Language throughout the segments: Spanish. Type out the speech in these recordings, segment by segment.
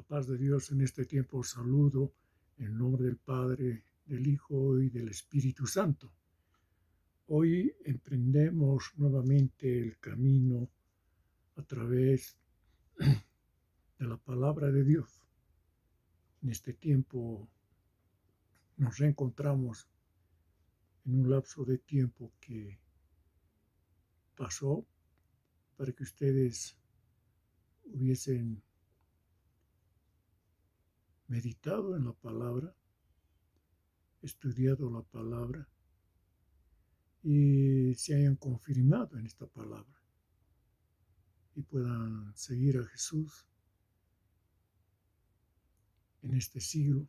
paz de Dios en este tiempo os saludo en nombre del Padre, del Hijo y del Espíritu Santo. Hoy emprendemos nuevamente el camino a través de la palabra de Dios. En este tiempo nos reencontramos en un lapso de tiempo que pasó para que ustedes hubiesen meditado en la palabra, estudiado la palabra y se hayan confirmado en esta palabra y puedan seguir a Jesús en este siglo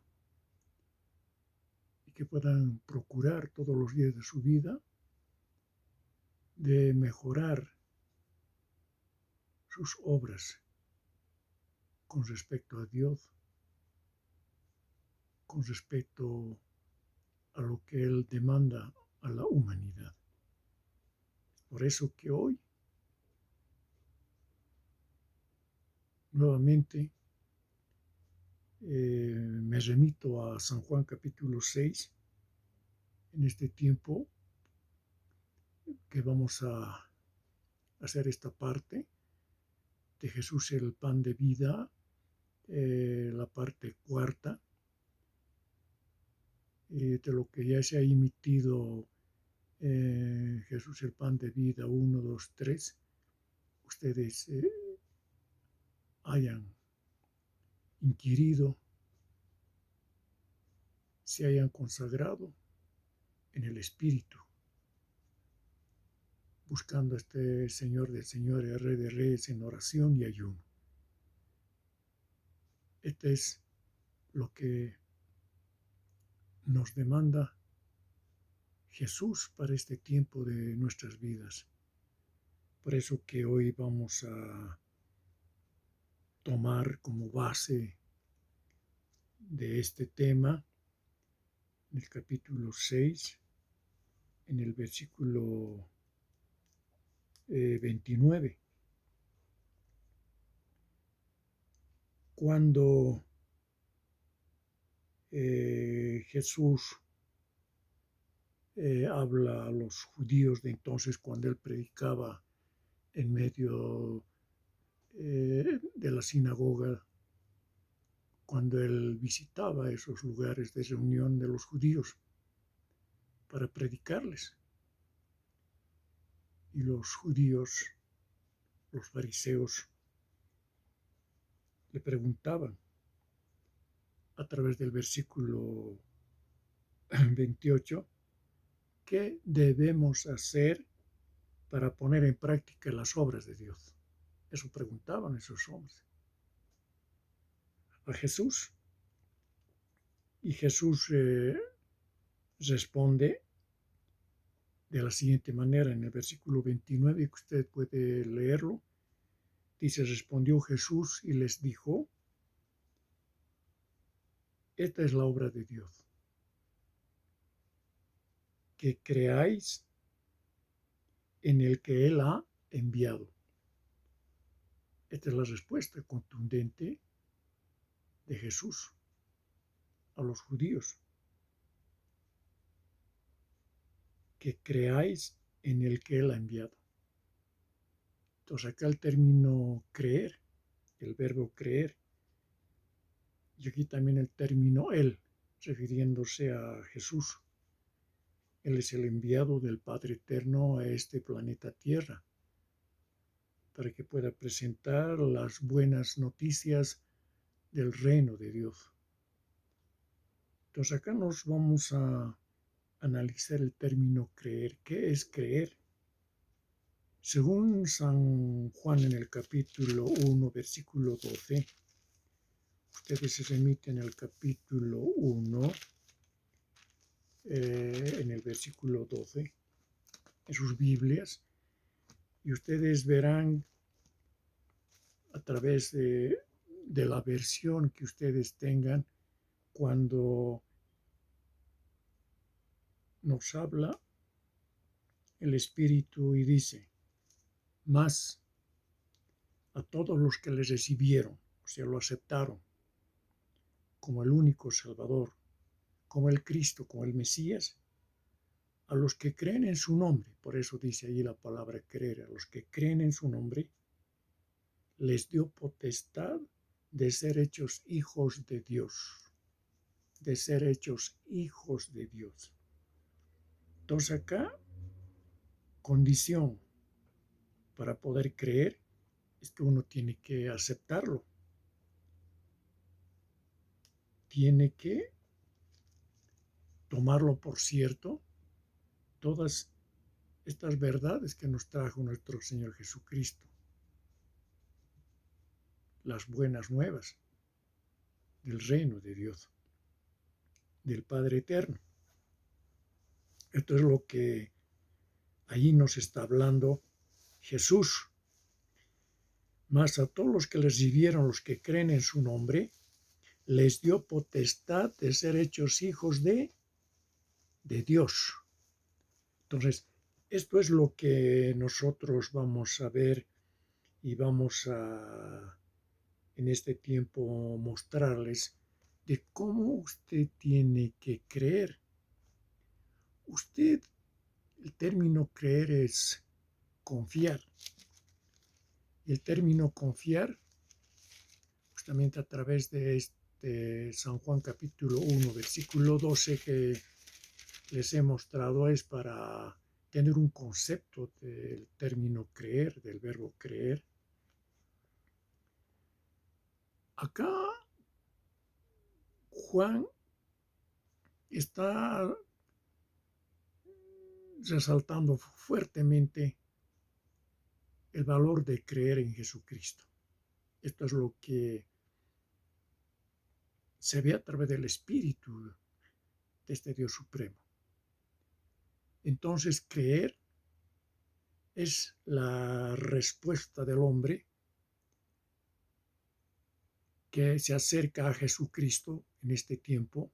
y que puedan procurar todos los días de su vida de mejorar sus obras con respecto a Dios, con respecto a lo que Él demanda a la humanidad. Por eso que hoy nuevamente me remito a San Juan capítulo 6 en este tiempo que vamos a hacer esta parte de Jesús el pan de vida, la parte cuarta, de lo que ya se ha emitido Jesús el pan de vida 1, 2, 3, ustedes hayan inquirido, se hayan consagrado en el Espíritu, buscando a este Señor de señores, Rey de reyes en oración y ayuno. Este es lo que nos demanda Jesús para este tiempo de nuestras vidas. Por eso que hoy vamos a tomar como base de este tema el capítulo 6, en el versículo 29. Cuando Jesús habla a los judíos de entonces, cuando él predicaba en medio de la sinagoga, cuando él visitaba esos lugares de reunión de los judíos para predicarles. Y los judíos, los fariseos, le preguntaban a través del versículo 28, ¿qué debemos hacer para poner en práctica las obras de Dios? Eso preguntaban esos hombres a Jesús. Y Jesús responde de la siguiente manera en el versículo 29, que usted puede leerlo. Dice, respondió Jesús y les dijo, esta es la obra de Dios, que creáis en el que Él ha enviado. Esta es la respuesta contundente de Jesús a los judíos. Que creáis en el que Él ha enviado. Entonces acá el término creer, el verbo creer, y aquí también el término Él, refiriéndose a Jesús. Él es el enviado del Padre Eterno a este planeta Tierra, para que pueda presentar las buenas noticias del reino de Dios. Entonces acá nos vamos a analizar el término creer. ¿Qué es creer? Según San Juan en el capítulo 1, versículo 12, ustedes se remiten al capítulo 1, en el versículo 12, en sus Biblias, y ustedes verán a través de la versión que ustedes tengan cuando nos habla el Espíritu y dice, más a todos los que le recibieron, o sea, lo aceptaron, como el único Salvador, como el Cristo, como el Mesías, a los que creen en su nombre, por eso dice allí la palabra creer, a los que creen en su nombre, les dio potestad de ser hechos hijos de Dios, de ser hechos hijos de Dios. Entonces acá, condición para poder creer es que uno tiene que aceptarlo, tiene que tomarlo por cierto, todas estas verdades que nos trajo nuestro Señor Jesucristo, las buenas nuevas del reino de Dios, del Padre Eterno. Esto es lo que allí nos está hablando Jesús. Mas a todos los que les recibieron, los que creen en su nombre, les dio potestad de ser hechos hijos de Dios. Entonces, esto es lo que nosotros vamos a ver y vamos a, en este tiempo, mostrarles de cómo usted tiene que creer. Usted, el término creer es confiar. Y el término confiar, justamente a través de San Juan capítulo 1, versículo 12 que les he mostrado, es para tener un concepto del término creer, del verbo creer. Acá Juan está resaltando fuertemente el valor de creer en Jesucristo. Esto es lo que se ve a través del Espíritu de este Dios Supremo. Entonces, creer es la respuesta del hombre que se acerca a Jesucristo en este tiempo,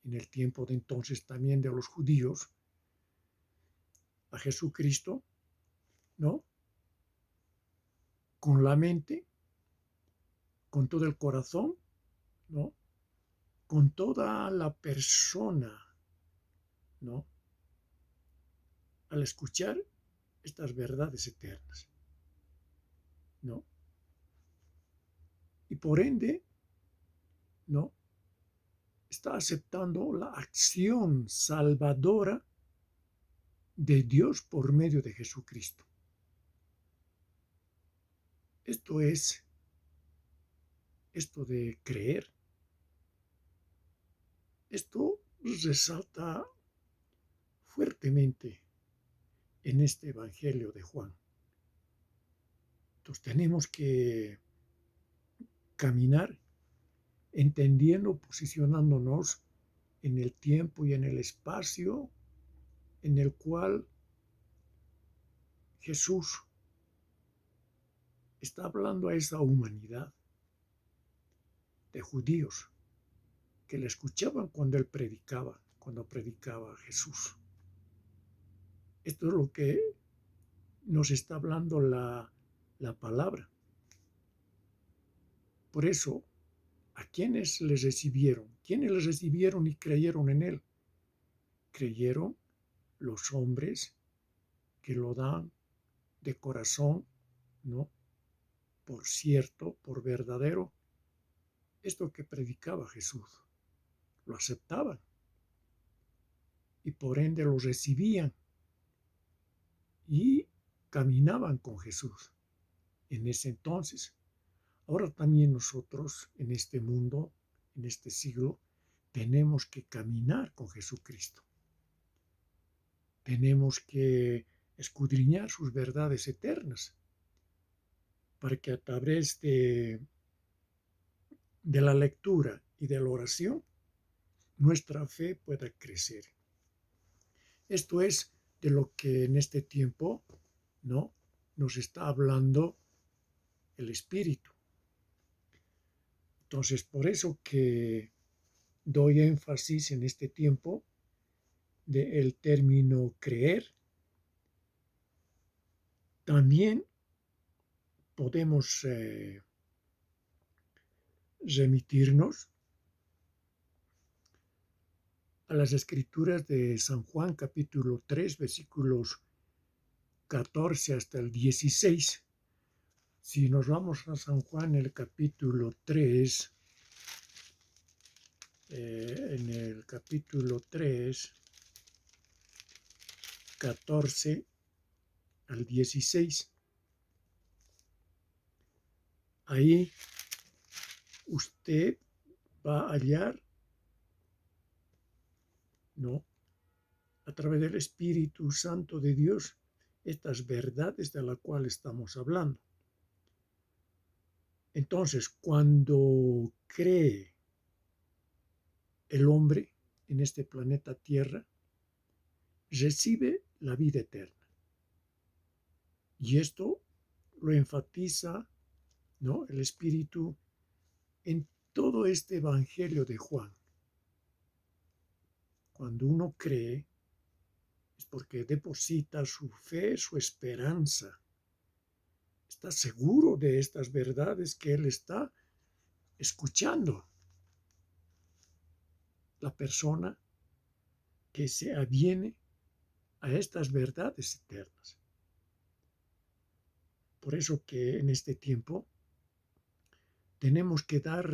en el tiempo de entonces también de los judíos, a Jesucristo, ¿no? Con la mente, con todo el corazón, ¿no? Con toda la persona, ¿no? Al escuchar estas verdades eternas, ¿no? Y por ende, ¿no? Está aceptando la acción salvadora de Dios por medio de Jesucristo. Esto es, esto de creer, esto resalta fuertemente en este Evangelio de Juan. Entonces tenemos que caminar entendiendo, posicionándonos en el tiempo y en el espacio en el cual Jesús está hablando a esa humanidad de judíos que le escuchaban cuando él predicaba, cuando predicaba Jesús. Esto es lo que nos está hablando la palabra. Por eso, ¿a quiénes les recibieron? ¿Quiénes les recibieron y creyeron en él? Creyeron los hombres que lo dan de corazón, ¿no? Por cierto, por verdadero, esto que predicaba Jesús. Lo aceptaban y por ende lo recibían y caminaban con Jesús en ese entonces. Ahora también nosotros en este mundo, en este siglo, tenemos que caminar con Jesucristo. Tenemos que escudriñar sus verdades eternas para que a través de la lectura y de la oración nuestra fe pueda crecer. Esto es de lo que en este tiempo, ¿no?, nos está hablando el Espíritu. Entonces, por eso que doy énfasis en este tiempo del término creer. También podemos remitirnos a las escrituras de San Juan capítulo 3 versículos 14 hasta el 16. Si nos vamos a San Juan, el capítulo 3, en el capítulo 3, 14 al 16, ahí usted va a hallar, ¿no?, a través del Espíritu Santo de Dios, estas verdades de las cuales estamos hablando. Entonces, cuando cree el hombre en este planeta Tierra, recibe la vida eterna. Y esto lo enfatiza, ¿no?, el Espíritu en todo este Evangelio de Juan. Cuando uno cree, es porque deposita su fe, su esperanza. Está seguro de estas verdades que él está escuchando. La persona que se aviene a estas verdades eternas. Por eso que en este tiempo tenemos que dar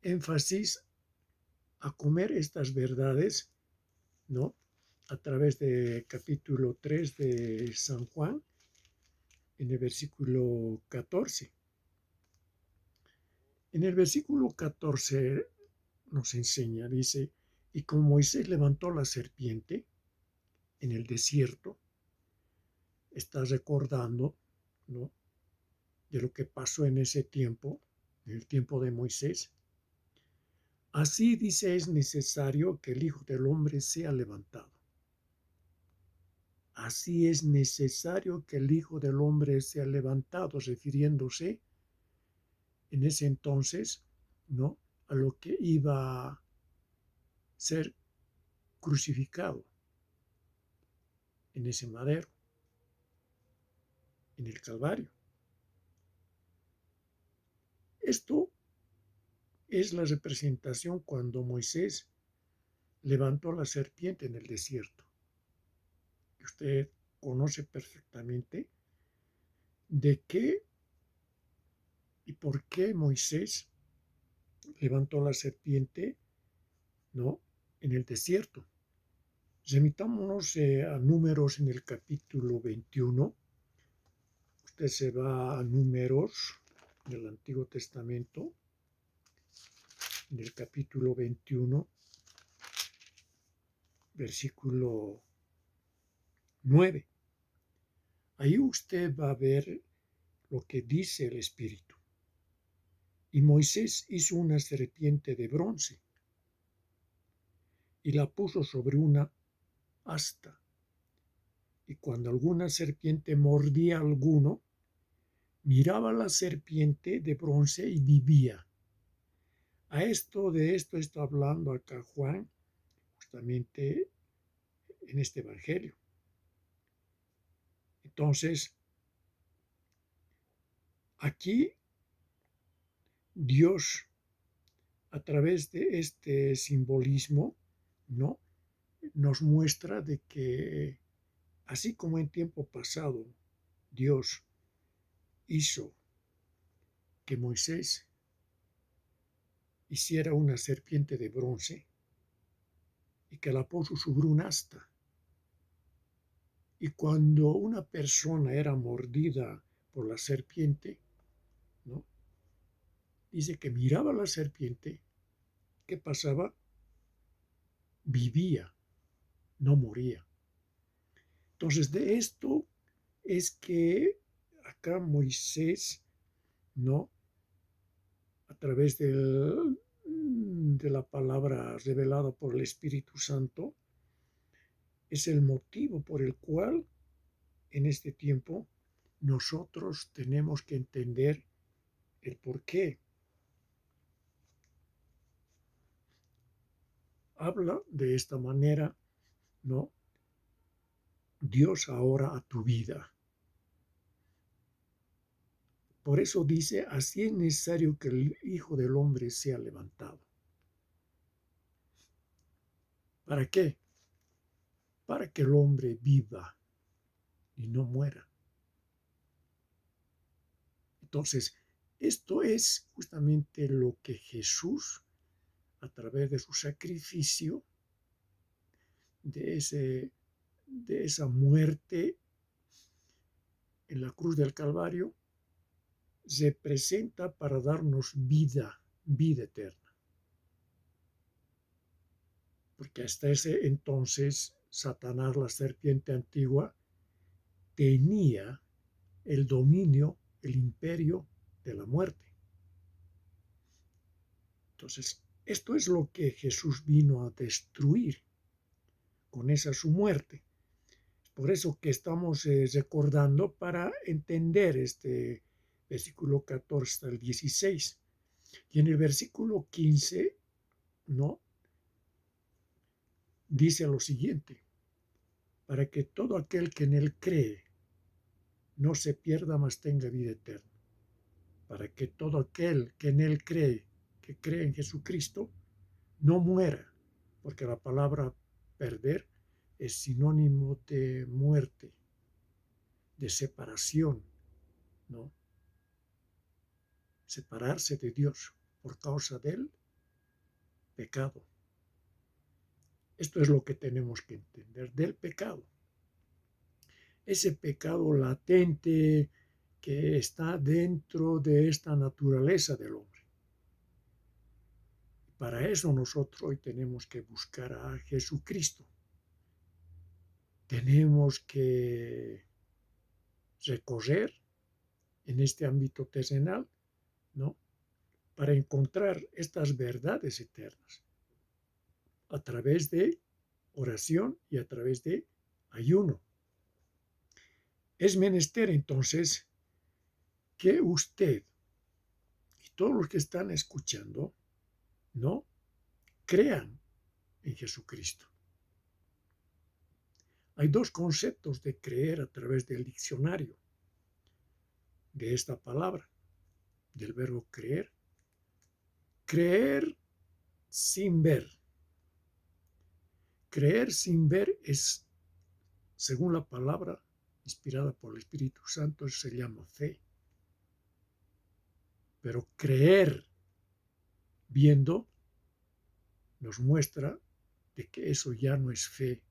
énfasis a comer estas verdades, ¿no?, a través de capítulo 3 de San Juan, en el versículo 14. En el versículo 14 nos enseña, dice, y como Moisés levantó la serpiente en el desierto, está recordando, ¿no?, de lo que pasó en ese tiempo, en el tiempo de Moisés. Así dice, es necesario que el Hijo del Hombre sea levantado. Así es necesario que el Hijo del Hombre sea levantado, refiriéndose en ese entonces, ¿no?, a lo que iba a ser crucificado en ese madero, en el Calvario. Esto es la representación cuando Moisés levantó la serpiente en el desierto. Usted conoce perfectamente de qué y por qué Moisés levantó la serpiente, ¿no?, en el desierto. Remitámonos a Números en el capítulo 21. Usted se va a Números del Antiguo Testamento, en el capítulo 21, versículo 9. Ahí usted va a ver lo que dice el Espíritu. Y Moisés hizo una serpiente de bronce y la puso sobre una asta. Y cuando alguna serpiente mordía a alguno, miraba la serpiente de bronce y vivía. De esto está hablando acá Juan, justamente en este Evangelio. Entonces, aquí Dios, a través de este simbolismo, ¿no?, nos muestra de que, así como en tiempo pasado Dios hizo que Moisés hiciera una serpiente de bronce y que la puso sobre un asta, y cuando una persona era mordida por la serpiente, ¿no?, dice que miraba a la serpiente, ¿qué pasaba? Vivía, no moría. Entonces, de esto es que acá Moisés, ¿no?, a través de la palabra revelada por el Espíritu Santo, es el motivo por el cual en este tiempo nosotros tenemos que entender el por qué. Habla de esta manera, ¿no?, Dios ahora a tu vida. Por eso dice, así es necesario que el Hijo del Hombre sea levantado. ¿Para qué? Para que el hombre viva y no muera. Entonces, esto es justamente lo que Jesús, a través de su sacrificio, de esa muerte en la cruz del Calvario, se presenta para darnos vida, vida eterna. Porque hasta ese entonces, Satanás, la serpiente antigua, tenía el dominio, el imperio de la muerte. Entonces, esto es lo que Jesús vino a destruir con esa su muerte. Por eso que estamos recordando para entender este versículo 14 al 16. Y en el versículo 15, ¿no? Dice lo siguiente: para que todo aquel que en él cree no se pierda, mas tenga vida eterna. Para que todo aquel que en él cree, que cree en Jesucristo, no muera, porque la palabra perder es sinónimo de muerte, de separación, ¿no? Separarse de Dios por causa del pecado. Esto es lo que tenemos que entender del pecado. Ese pecado latente que está dentro de esta naturaleza del hombre. Para eso nosotros hoy tenemos que buscar a Jesucristo. Tenemos que recorrer en este ámbito terrenal, ¿no? Para encontrar estas verdades eternas a través de oración y a través de ayuno. Es menester entonces que usted y todos los que están escuchando, ¿no?, crean en Jesucristo. Hay dos conceptos de creer a través del diccionario de esta palabra, del verbo creer. Creer sin ver. Creer sin ver es, según la palabra inspirada por el Espíritu Santo, se llama fe. Pero creer viendo nos muestra de que eso ya no es fe,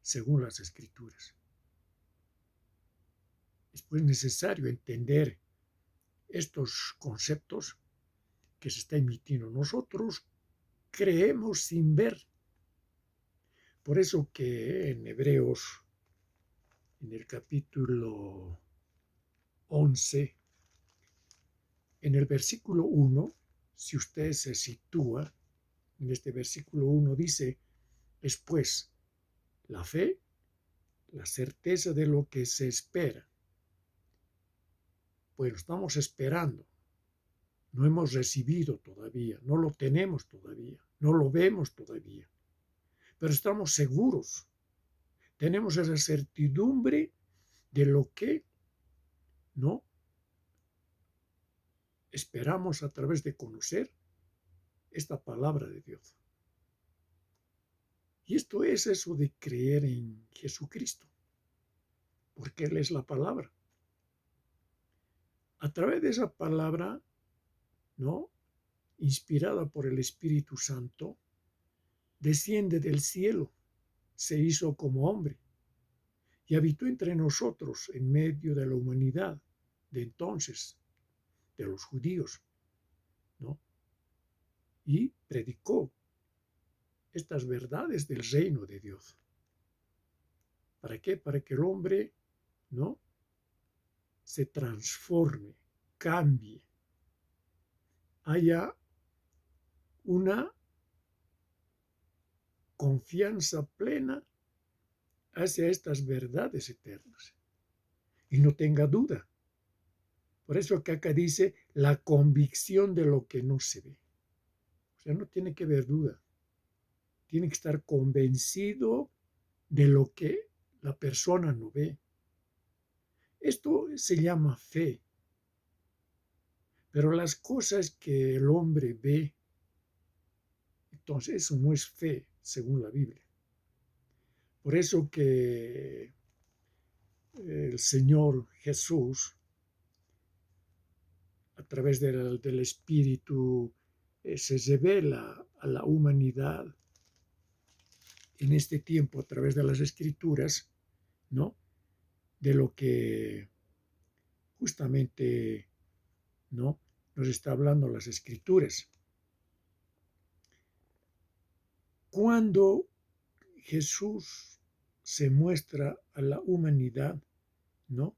según las Escrituras. Es pues necesario entender estos conceptos que se está emitiendo. Nosotros creemos sin ver. Por eso que en Hebreos, en el capítulo 11, en el versículo 1, si usted se sitúa en este versículo 1, dice: es pues la fe, la certeza de lo que se espera. Pues lo estamos esperando. No hemos recibido todavía, no lo tenemos todavía, no lo vemos todavía. Pero estamos seguros. Tenemos esa certidumbre de lo que no esperamos a través de conocer esta palabra de Dios. Y esto es eso de creer en Jesucristo, porque Él es la palabra. A través de esa palabra, ¿no?, inspirada por el Espíritu Santo, desciende del cielo, se hizo como hombre y habitó entre nosotros en medio de la humanidad de entonces, de los judíos, ¿no? Y predicó estas verdades del reino de Dios. ¿Para qué? Para que el hombre, ¿no?, se transforme, cambie, haya una confianza plena hacia estas verdades eternas y no tenga duda. Por eso que acá dice la convicción de lo que no se ve. O sea, no tiene que haber duda. Tiene que estar convencido de lo que la persona no ve. Esto se llama fe. Pero las cosas que el hombre ve, entonces eso no es fe, según la Biblia. Por eso que el Señor Jesús, a través del Espíritu, se revela a la humanidad en este tiempo a través de las Escrituras, ¿no? De lo que justamente, ¿no?, nos está hablando las Escrituras. Cuando Jesús se muestra a la humanidad, ¿no?,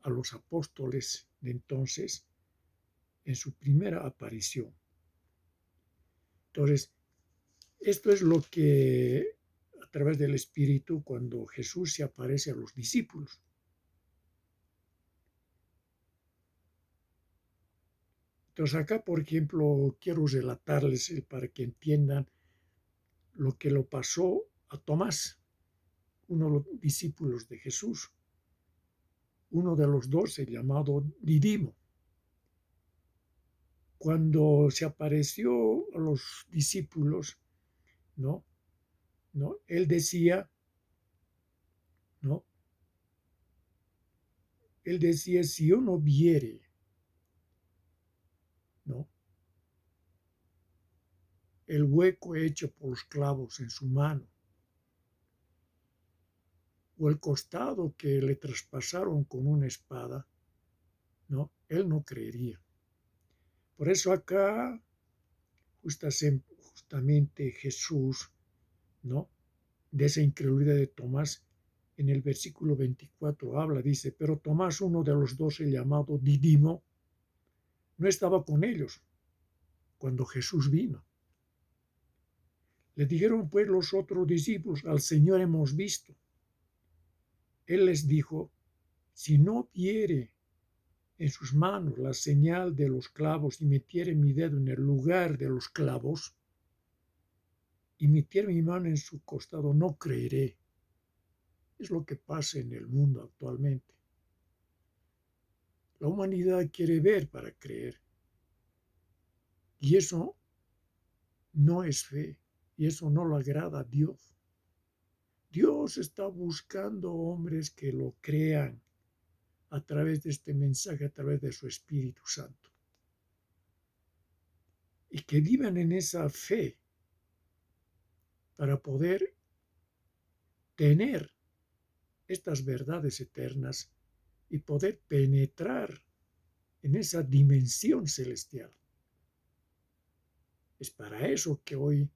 a los apóstoles de entonces, en su primera aparición. Entonces, esto es lo que a través del Espíritu, cuando Jesús se aparece a los discípulos. Entonces acá, por ejemplo, quiero relatarles para que entiendan lo que lo pasó a Tomás, uno de los discípulos de Jesús, uno de los 12, llamado Didimo. Cuando se apareció a los discípulos, ¿no? Él decía, ¿no? Él decía, si yo no viere, ¿no?, el hueco hecho por los clavos en su mano, o el costado que le traspasaron con una espada, ¿no?, él no creería. Por eso acá, justamente Jesús, ¿no?, de esa incredulidad de Tomás, en el versículo 24 habla, dice, pero Tomás, uno de los 12, llamado Didimo, no estaba con ellos cuando Jesús vino. Le dijeron pues los otros discípulos, al Señor hemos visto. Él les dijo, si no viere en sus manos la señal de los clavos y metiere mi dedo en el lugar de los clavos y metiere mi mano en su costado, no creeré. Es lo que pasa en el mundo actualmente. La humanidad quiere ver para creer. Y eso no es fe. Y eso no le agrada a Dios. Dios está buscando hombres que lo crean a través de este mensaje, a través de su Espíritu Santo. Y que vivan en esa fe para poder tener estas verdades eternas y poder penetrar en esa dimensión celestial. Es para eso que hoy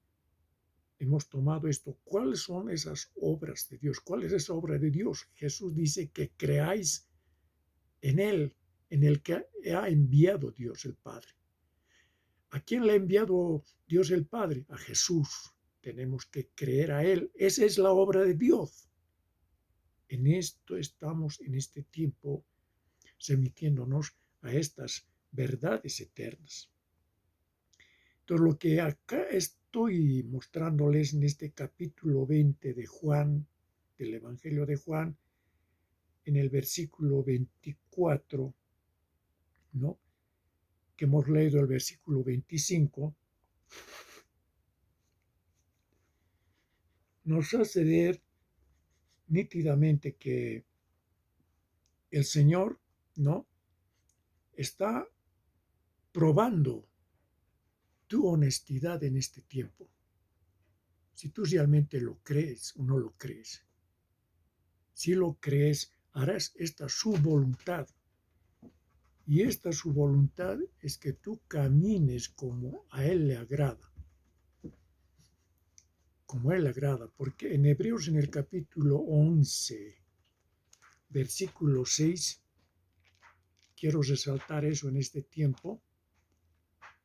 hemos tomado esto. ¿Cuáles son esas obras de Dios? ¿Cuál es esa obra de Dios? Jesús dice que creáis en Él, en el que ha enviado Dios el Padre. ¿A quién le ha enviado Dios el Padre? A Jesús. Tenemos que creer a Él. Esa es la obra de Dios. En esto estamos en este tiempo remitiéndonos a estas verdades eternas. Entonces, lo que acá estoy mostrándoles en este capítulo 20 de Juan, del Evangelio de Juan, en el versículo 24, ¿no?, que hemos leído el versículo 25, nos hace ver nítidamente que el Señor, ¿no?, está probando tu honestidad en este tiempo. Si tú realmente lo crees o no lo crees. Si lo crees, harás esta su voluntad. Y esta su voluntad es que tú camines como a Él le agrada. Como a Él le agrada. Porque en Hebreos, en el capítulo 11, versículo 6, quiero resaltar eso en este tiempo.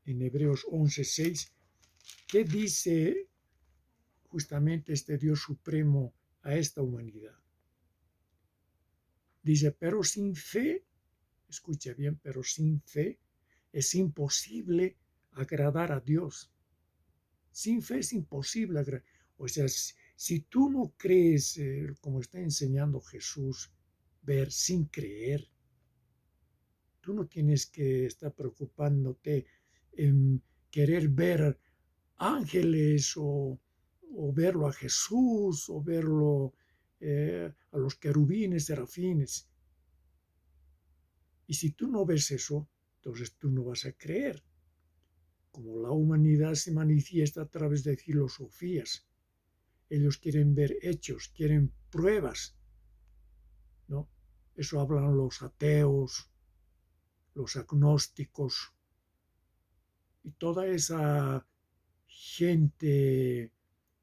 En Hebreos 11, 6, ¿qué dice justamente este Dios supremo a esta humanidad? Dice, pero sin fe, escucha bien, pero sin fe es imposible agradar a Dios. Sin fe es imposible agradar. O sea, si tú no crees, como está enseñando Jesús, ver sin creer, tú no tienes que estar preocupándote en querer ver ángeles o o verlo a Jesús, o verlo a los querubines, serafines. Y si tú no ves eso, entonces tú no vas a creer. Como la humanidad se manifiesta a través de filosofías, ellos quieren ver hechos, quieren pruebas, ¿no? Eso hablan los ateos, los agnósticos y toda esa gente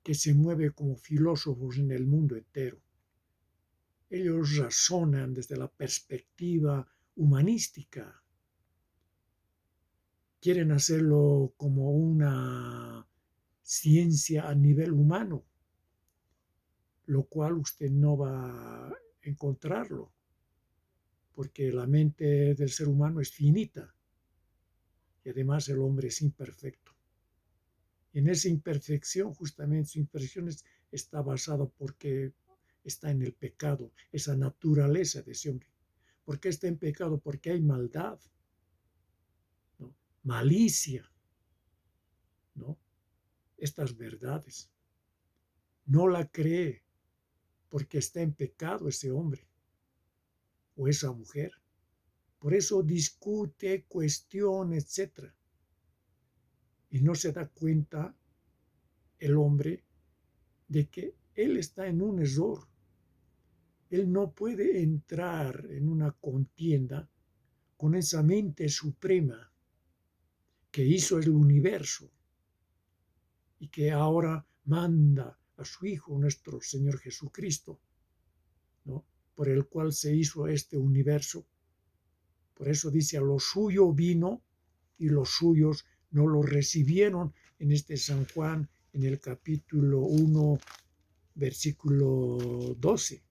que se mueve como filósofos en el mundo entero. Ellos razonan desde la perspectiva humanística. Quieren hacerlo como una ciencia a nivel humano, lo cual usted no va a encontrarlo, porque la mente del ser humano es finita y además el hombre es imperfecto. Y en esa imperfección, justamente su imperfección está basada porque está en el pecado, esa naturaleza de ese hombre. ¿Por qué está en pecado? Porque hay maldad, ¿no? Malicia, ¿no? Estas verdades. No la cree porque está en pecado ese hombre o esa mujer. Por eso discute, cuestiona, etc. Y no se da cuenta el hombre de que él está en un error. Él no puede entrar en una contienda con esa mente suprema que hizo el universo y que ahora manda a su Hijo, nuestro Señor Jesucristo, ¿no? Por el cual se hizo este universo. Por eso dice, a lo suyo vino y los suyos no lo recibieron en este San Juan, en el capítulo 1, versículo 12.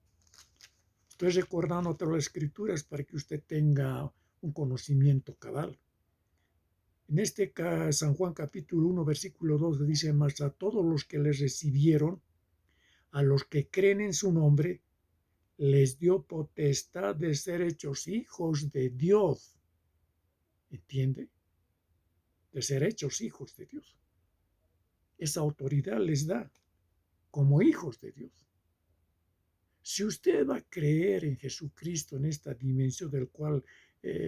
Estoy recordando todas las escrituras para que usted tenga un conocimiento cabal. En este San Juan capítulo 1, versículo 12 dice, mas a todos los que les recibieron, a los que creen en su nombre, les dio potestad de ser hechos hijos de Dios. ¿Entiende? De ser hechos hijos de Dios. Esa autoridad les da como hijos de Dios. Si usted va a creer en Jesucristo, en esta dimensión del cual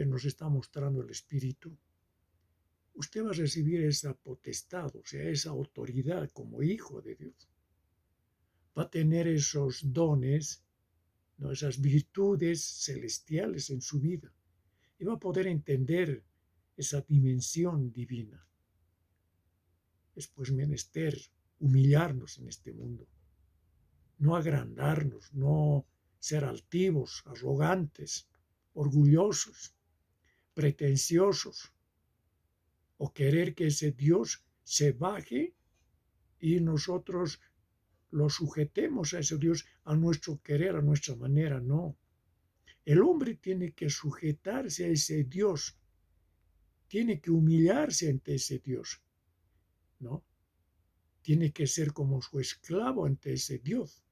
nos está mostrando el Espíritu, usted va a recibir esa potestad, o sea, esa autoridad como hijo de Dios. Va a tener esos dones, ¿no? Esas virtudes celestiales en su vida y va a poder entender esa dimensión divina. Es pues menester humillarnos en este mundo, no agrandarnos, no ser altivos, arrogantes, orgullosos, pretenciosos, o querer que ese Dios se baje y nosotros lo sujetemos a ese Dios a nuestro querer, a nuestra manera. No. El hombre tiene que sujetarse a ese Dios, tiene que humillarse ante ese Dios, ¿no? Tiene que ser como su esclavo ante ese Dios.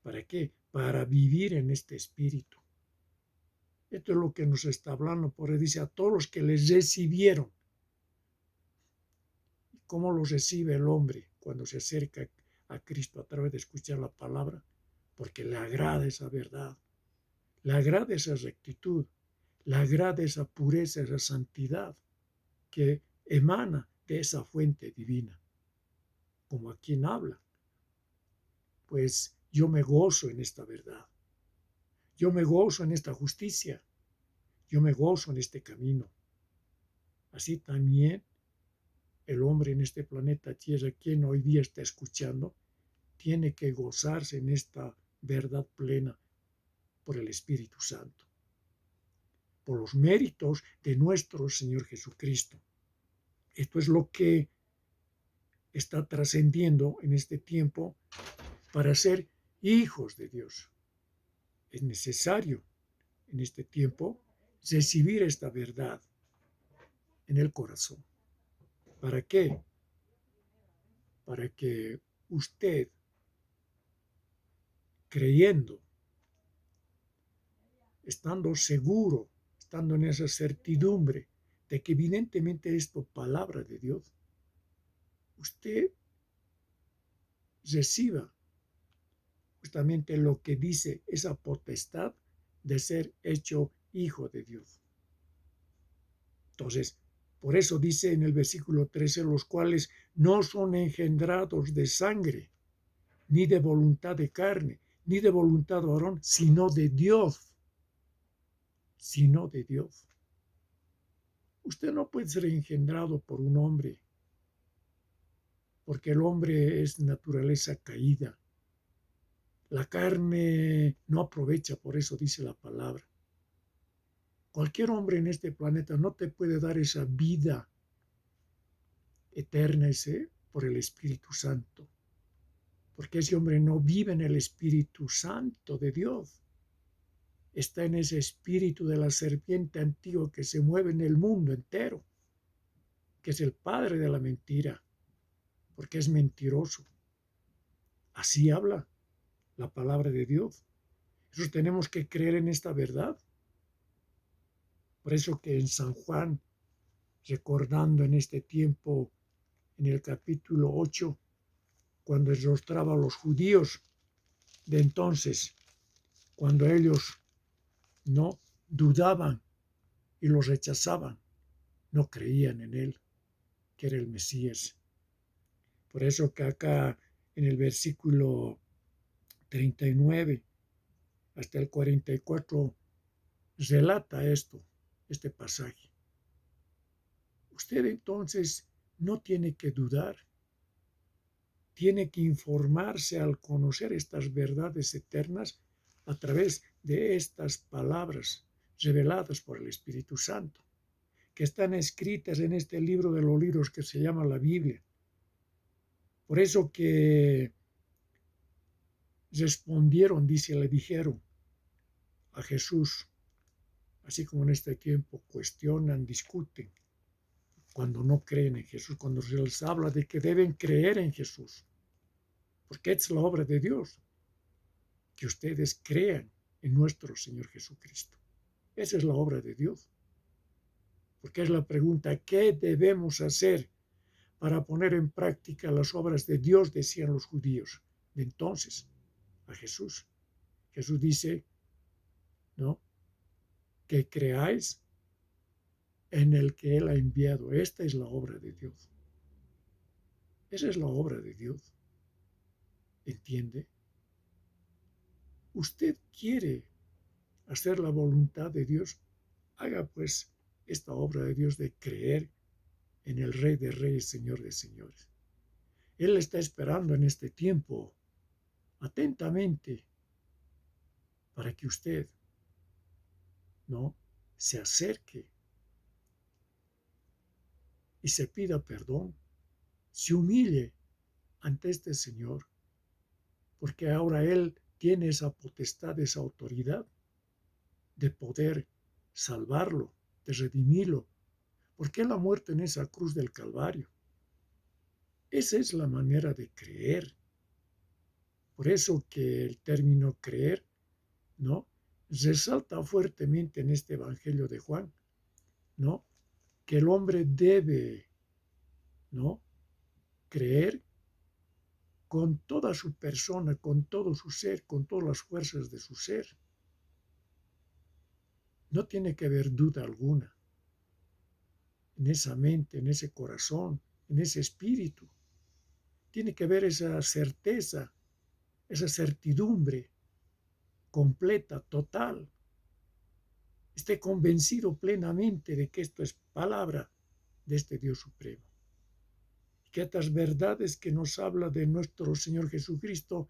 ¿Para qué? Para vivir en este espíritu. Esto es lo que nos está hablando, porque dice a todos los que les recibieron. ¿Cómo los recibe el hombre cuando se acerca a Cristo a través de escuchar la palabra? Porque le agrada esa verdad, le agrada esa rectitud, le agrada esa pureza, esa santidad que emana de esa fuente divina. Como a quien habla. Pues yo me gozo en esta verdad. Yo me gozo en esta justicia. Yo me gozo en este camino. Así también el hombre en este planeta Tierra, quien hoy día está escuchando, tiene que gozarse en esta verdad plena por el Espíritu Santo, por los méritos de nuestro Señor Jesucristo. Esto es lo que está trascendiendo en este tiempo para ser hijos de Dios. Es necesario en este tiempo recibir esta verdad en el corazón. ¿Para qué? Para que usted, creyendo, estando seguro, estando en esa certidumbre de que evidentemente esto es palabra de Dios, usted reciba justamente lo que dice esa potestad de ser hecho hijo de Dios. Entonces, por eso dice en el versículo 13, los cuales no son engendrados de sangre, ni de voluntad de carne, ni de voluntad de varón, sino de Dios. Sino de Dios. Usted no puede ser engendrado por un hombre, porque el hombre es naturaleza caída. La carne no aprovecha, por eso dice la palabra. Cualquier hombre en este planeta no te puede dar esa vida eterna por el Espíritu Santo, porque ese hombre no vive en el Espíritu Santo de Dios. Está en ese espíritu de la serpiente antigua que se mueve en el mundo entero, que es el padre de la mentira, porque es mentiroso. Así habla la palabra de Dios. Nosotros tenemos que creer en esta verdad. Por eso que en San Juan, recordando en este tiempo, en el capítulo 8, cuando exhortaba a los judíos de entonces, cuando ellos no dudaban y los rechazaban, no creían en él, que era el Mesías. Por eso que acá en el versículo 39 hasta el 44 relata este pasaje. Usted entonces no tiene que dudar, tiene que informarse al conocer estas verdades eternas a través de estas palabras reveladas por el Espíritu Santo, que están escritas en este libro de los libros que se llama la Biblia. Por eso que respondieron, le dijeron a Jesús, así como en este tiempo cuestionan, discuten, cuando no creen en Jesús, cuando se les habla de que deben creer en Jesús, porque es la obra de Dios, que ustedes crean en nuestro Señor Jesucristo. Esa es la obra de Dios. Porque es la pregunta, ¿qué debemos hacer para poner en práctica las obras de Dios? Decían los judíos de entonces a Jesús. Jesús dice, ¿no?, que creáis en el que Él ha enviado. Esta es la obra de Dios. Esa es la obra de Dios. ¿Entiende? Usted quiere hacer la voluntad de Dios, haga pues esta obra de Dios de creer en el Rey de Reyes, Señor de Señores. Él está esperando en este tiempo atentamente para que usted no se acerque y se pida perdón, se humille ante este Señor, porque ahora Él tiene esa potestad, esa autoridad de poder salvarlo, de redimirlo, porque Él ha muerto en esa cruz del Calvario. Esa es la manera de creer. Por eso que el término creer, ¿no?, resalta fuertemente en este Evangelio de Juan, ¿no?, que el hombre debe, ¿no?, creer con toda su persona, con todo su ser, con todas las fuerzas de su ser. No tiene que haber duda alguna en esa mente, en ese corazón, en ese espíritu. Tiene que haber esa certeza, esa certidumbre completa, total. Esté convencido plenamente de que esto es palabra de este Dios supremo. Y que estas verdades que nos habla de nuestro Señor Jesucristo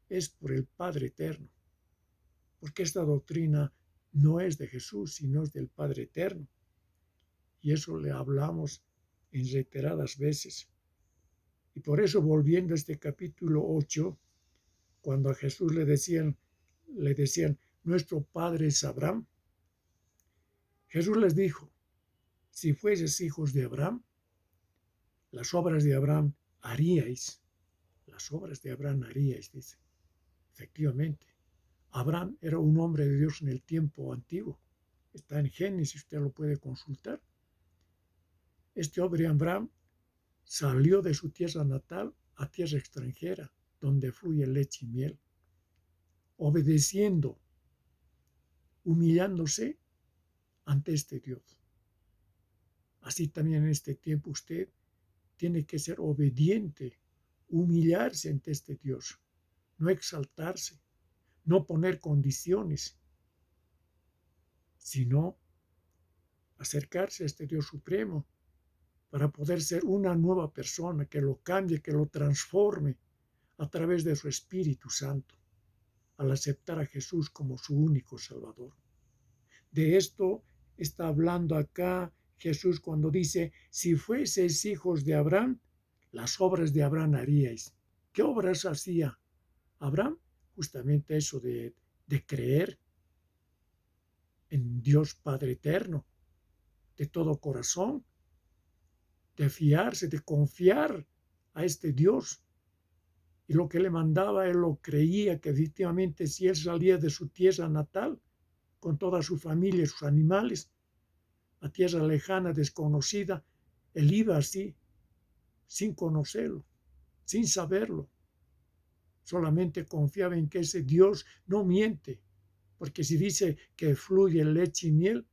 es por el Padre eterno. Porque esta doctrina no es de Jesús, sino es del Padre eterno. Y eso le hablamos en reiteradas veces. Y por eso, volviendo a este capítulo 8, cuando a Jesús le decían, nuestro Padre es Abraham, Jesús les dijo, si fueseis hijos de Abraham, las obras de Abraham haríais. Las obras de Abraham haríais, dice. Efectivamente, Abraham era un hombre de Dios en el tiempo antiguo. Está en Génesis, usted lo puede consultar. Este hombre Abraham salió de su tierra natal a tierra extranjera, donde fluye leche y miel, obedeciendo, humillándose ante este Dios. Así también en este tiempo usted tiene que ser obediente, humillarse ante este Dios, no exaltarse, no poner condiciones, sino acercarse a este Dios supremo para poder ser una nueva persona que lo cambie, que lo transforme a través de su Espíritu Santo, al aceptar a Jesús como su único Salvador. De esto está hablando acá Jesús cuando dice, si fueseis hijos de Abraham, las obras de Abraham haríais. ¿Qué obras hacía Abraham? Justamente eso de creer en Dios Padre Eterno, de todo corazón, de fiarse, de confiar a este Dios. Y lo que le mandaba, él lo creía, que efectivamente si él salía de su tierra natal, con toda su familia y sus animales, a tierra lejana, desconocida, él iba así, sin conocerlo, sin saberlo. Solamente confiaba en que ese Dios no miente, porque si dice que fluye leche y miel,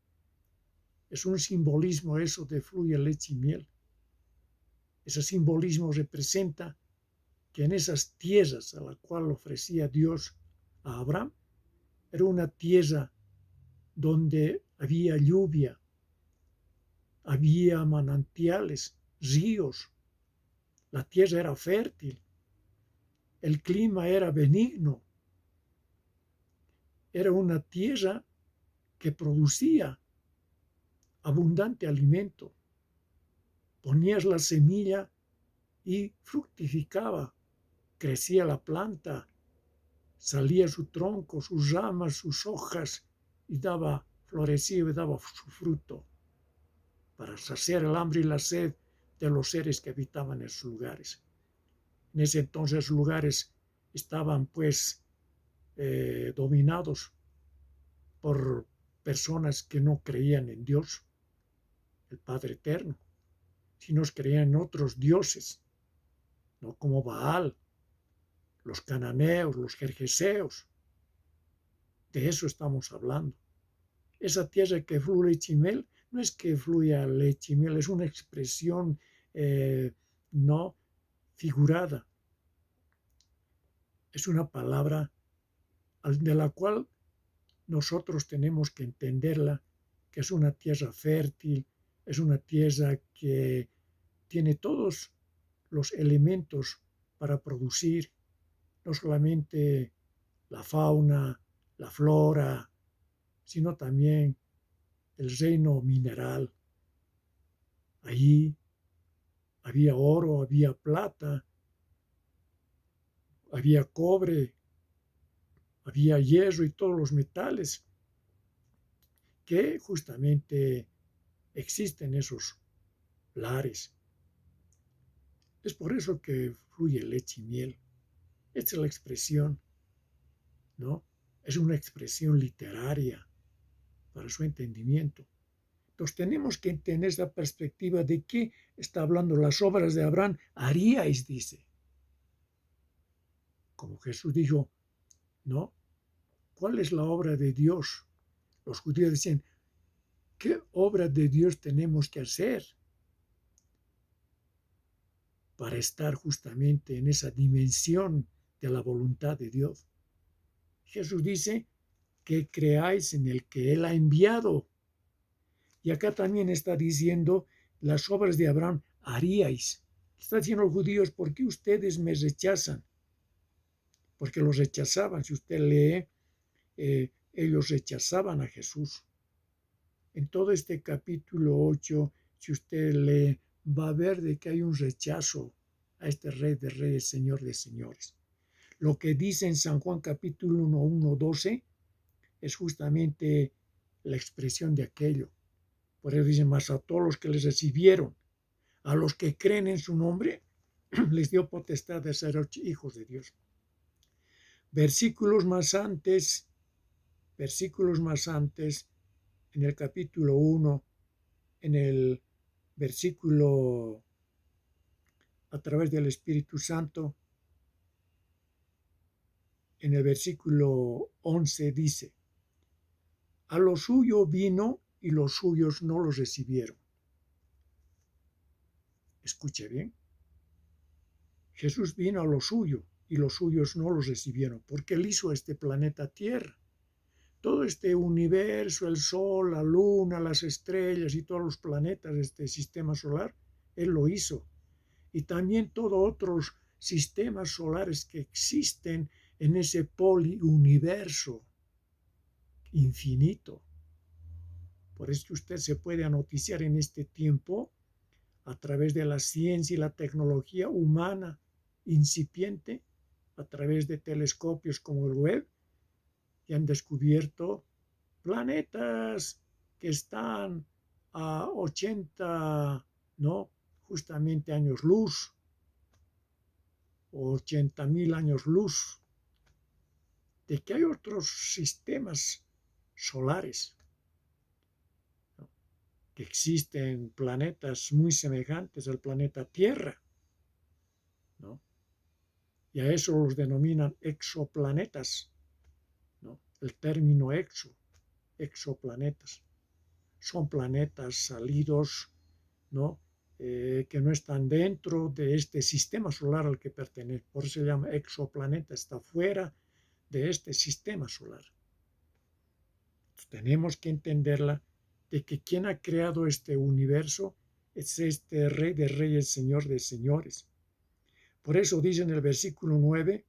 es un simbolismo eso de fluye leche y miel. Ese simbolismo representa que en esas tierras a la cual ofrecía Dios a Abraham, era una tierra donde había lluvia, había manantiales, ríos, la tierra era fértil, el clima era benigno, era una tierra que producía abundante alimento. Ponías la semilla y fructificaba, crecía la planta, salía su tronco, sus ramas, sus hojas y florecía y daba su fruto para saciar el hambre y la sed de los seres que habitaban en esos lugares. En ese entonces los lugares estaban pues dominados por personas que no creían en Dios, el Padre Eterno, sino creían en otros dioses, no como Baal, los cananeos, los gergeseos. De eso estamos hablando. Esa tierra que fluye leche y miel, no es que fluya leche y miel, es una expresión no figurada. Es una palabra de la cual nosotros tenemos que entenderla, que es una tierra fértil, es una tierra que tiene todos los elementos para producir, no solamente la fauna, la flora, sino también el reino mineral. Allí había oro, había plata, había cobre, había hierro y todos los metales que justamente existen en esos lares. Es por eso que fluye leche y miel. Esta es la expresión, ¿no? Es una expresión literaria para su entendimiento. Entonces tenemos que tener esta perspectiva de qué está hablando las obras de Abraham. Haríais, dice. Como Jesús dijo, ¿no? ¿Cuál es la obra de Dios? Los judíos decían, ¿qué obra de Dios tenemos que hacer para estar justamente en esa dimensión de la voluntad de Dios? Jesús dice que creáis en el que Él ha enviado. Y acá también está diciendo, las obras de Abraham haríais. Está diciendo los judíos, ¿por qué ustedes me rechazan? Porque los rechazaban. Si usted lee, ellos rechazaban a Jesús. En todo este capítulo 8, si usted lee, va a ver de que hay un rechazo a este Rey de Reyes, Señor de Señores. Lo que dice en San Juan capítulo 1, 1, 12 es justamente la expresión de aquello. Por eso dice, más a todos los que les recibieron, a los que creen en su nombre, les dio potestad de ser hijos de Dios. Versículos más antes, en el capítulo 1, en el versículo a través del Espíritu Santo, en el versículo 11 dice, a lo suyo vino y los suyos no los recibieron. Escuche bien. Jesús vino a lo suyo y los suyos no los recibieron, porque Él hizo este planeta Tierra. Todo este universo, el Sol, la Luna, las estrellas y todos los planetas de este sistema solar, Él lo hizo. Y también todos otros sistemas solares que existen en ese poliuniverso infinito. Por eso que usted se puede anoticiar en este tiempo a través de la ciencia y la tecnología humana incipiente, a través de telescopios como el Webb, y han descubierto planetas que están a 80, ¿no? Justamente años luz, o 80.000 años luz, de que hay otros sistemas solares, ¿no? Que existen planetas muy semejantes al planeta Tierra, ¿no? Y a eso los denominan exoplanetas, ¿no? El término exoplanetas. Son planetas salidos, ¿no? Que no están dentro de este sistema solar al que pertenece. Por eso se llama exoplaneta, está fuera de este sistema solar. Entonces, tenemos que entenderla de que quien ha creado este universo es este Rey de Reyes, Señor de Señores. Por eso dice en el versículo 9,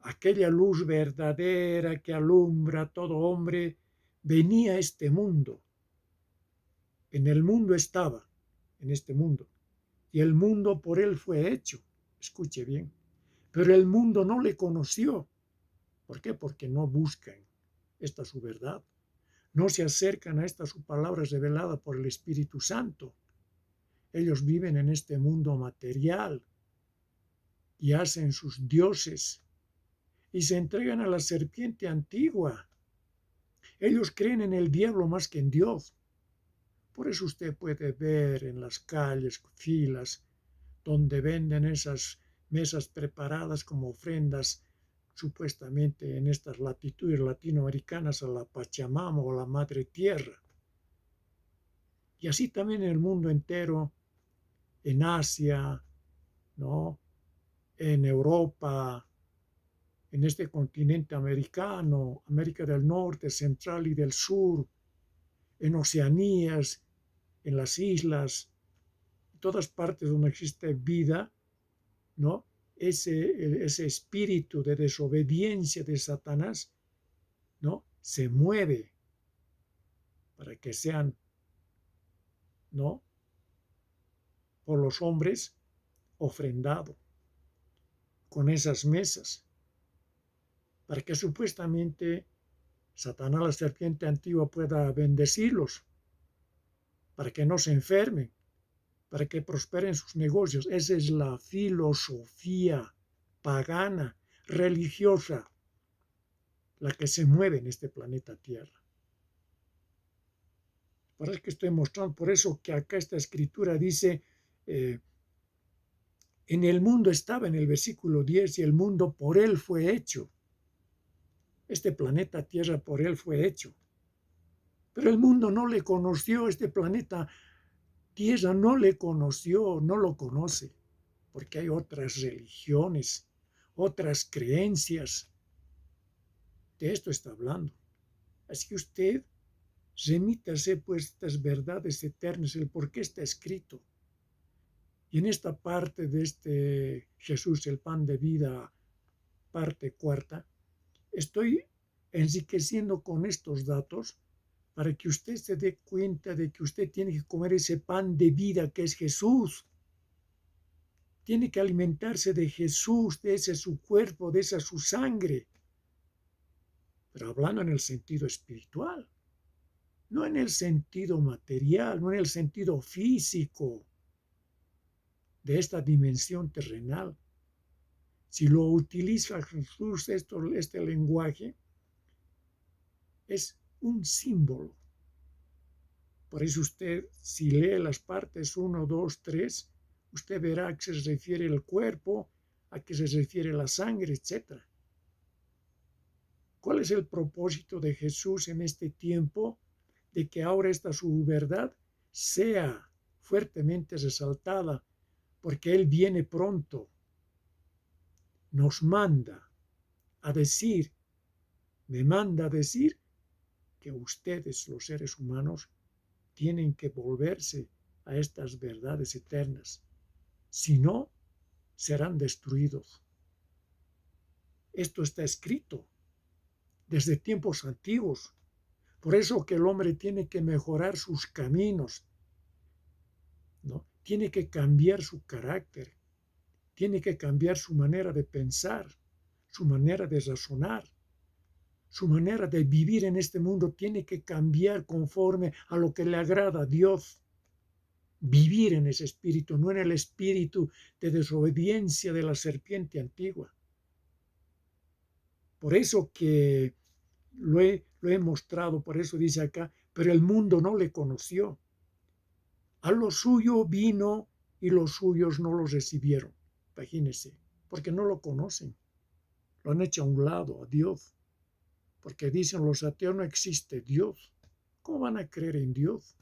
aquella luz verdadera que alumbra a todo hombre venía a este mundo. En el mundo estaba, en este mundo, y el mundo por él fue hecho. Escuche bien. Pero el mundo no le conoció. ¿Por qué? Porque no buscan esta su verdad. No se acercan a esta su palabra revelada por el Espíritu Santo. Ellos viven en este mundo material y hacen sus dioses y se entregan a la serpiente antigua. Ellos creen en el diablo más que en Dios. Por eso usted puede ver en las calles filas donde venden esas mesas preparadas como ofrendas supuestamente en estas latitudes latinoamericanas a la Pachamama o a la Madre Tierra. Y así también en el mundo entero, en Asia, ¿no? En Europa, en este continente americano, América del Norte, Central y del Sur, en Oceanías, en las islas, en todas partes donde existe vida, ¿no? Ese espíritu de desobediencia de Satanás, ¿no? Se mueve para que sean, ¿no? Por los hombres ofrendado con esas mesas, para que supuestamente Satanás, la serpiente antigua, pueda bendecirlos, para que no se enfermen, para que prosperen sus negocios. Esa es la filosofía pagana, religiosa, la que se mueve en este planeta Tierra. Por eso que estoy mostrando, por eso que acá esta escritura dice, en el mundo estaba en el versículo 10 y el mundo por él fue hecho. Este planeta Tierra por él fue hecho. Pero el mundo no le conoció, este planeta Tierra no le conoció, no lo conoce, porque hay otras religiones, otras creencias. De esto está hablando. Así que usted remítase pues estas verdades eternas, el por qué está escrito. Y en esta parte de este Jesús, el pan de vida, parte cuarta, estoy enriqueciendo con estos datos para que usted se dé cuenta de que usted tiene que comer ese pan de vida que es Jesús. Tiene que alimentarse de Jesús, de ese su cuerpo, de esa su sangre. Pero hablando en el sentido espiritual, no en el sentido material, no en el sentido físico de esta dimensión terrenal. Si lo utiliza Jesús, este lenguaje, es un símbolo. Por eso usted, si lee las partes 1, 2, 3, usted verá a qué se refiere el cuerpo, a qué se refiere la sangre, etc. ¿Cuál es el propósito de Jesús en este tiempo? De que ahora esta su verdad sea fuertemente resaltada, porque Él viene pronto. Nos manda a decir, me manda a decir que ustedes, los seres humanos, tienen que volverse a estas verdades eternas. Si no, serán destruidos. Esto está escrito desde tiempos antiguos. Por eso que el hombre tiene que mejorar sus caminos, ¿no? Tiene que cambiar su carácter, tiene que cambiar su manera de pensar, su manera de razonar, su manera de vivir en este mundo tiene que cambiar conforme a lo que le agrada a Dios. Vivir en ese espíritu, no en el espíritu de desobediencia de la serpiente antigua. Por eso que lo he mostrado, por eso dice acá, pero el mundo no le conoció. A lo suyo vino y los suyos no lo recibieron. Imagínense, porque no lo conocen. Lo han hecho a un lado, a Dios. Porque dicen los ateos no existe Dios. ¿Cómo van a creer en Dios?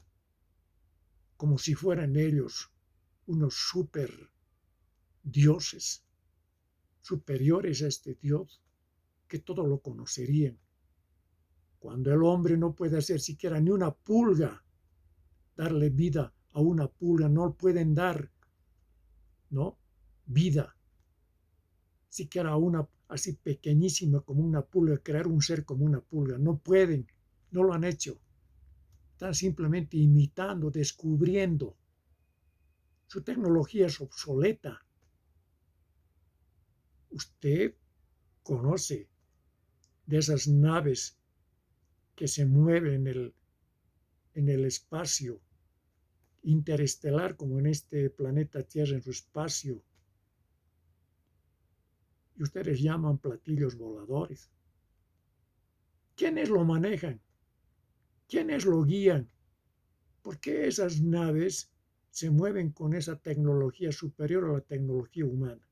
Como si fueran ellos unos super dioses, superiores a este Dios, que todo lo conocerían. Cuando el hombre no puede hacer siquiera ni una pulga, darle vida a una pulga, no pueden dar, ¿no? Vida, siquiera a una así pequeñísima como una pulga, crear un ser como una pulga, no pueden, no lo han hecho. Están simplemente imitando, descubriendo. Su tecnología es obsoleta. Usted conoce de esas naves que se mueven en el espacio interestelar, como en este planeta Tierra, en su espacio. Y ustedes llaman platillos voladores. ¿Quiénes lo manejan? ¿Quiénes lo guían? ¿Por qué esas naves se mueven con esa tecnología superior a la tecnología humana?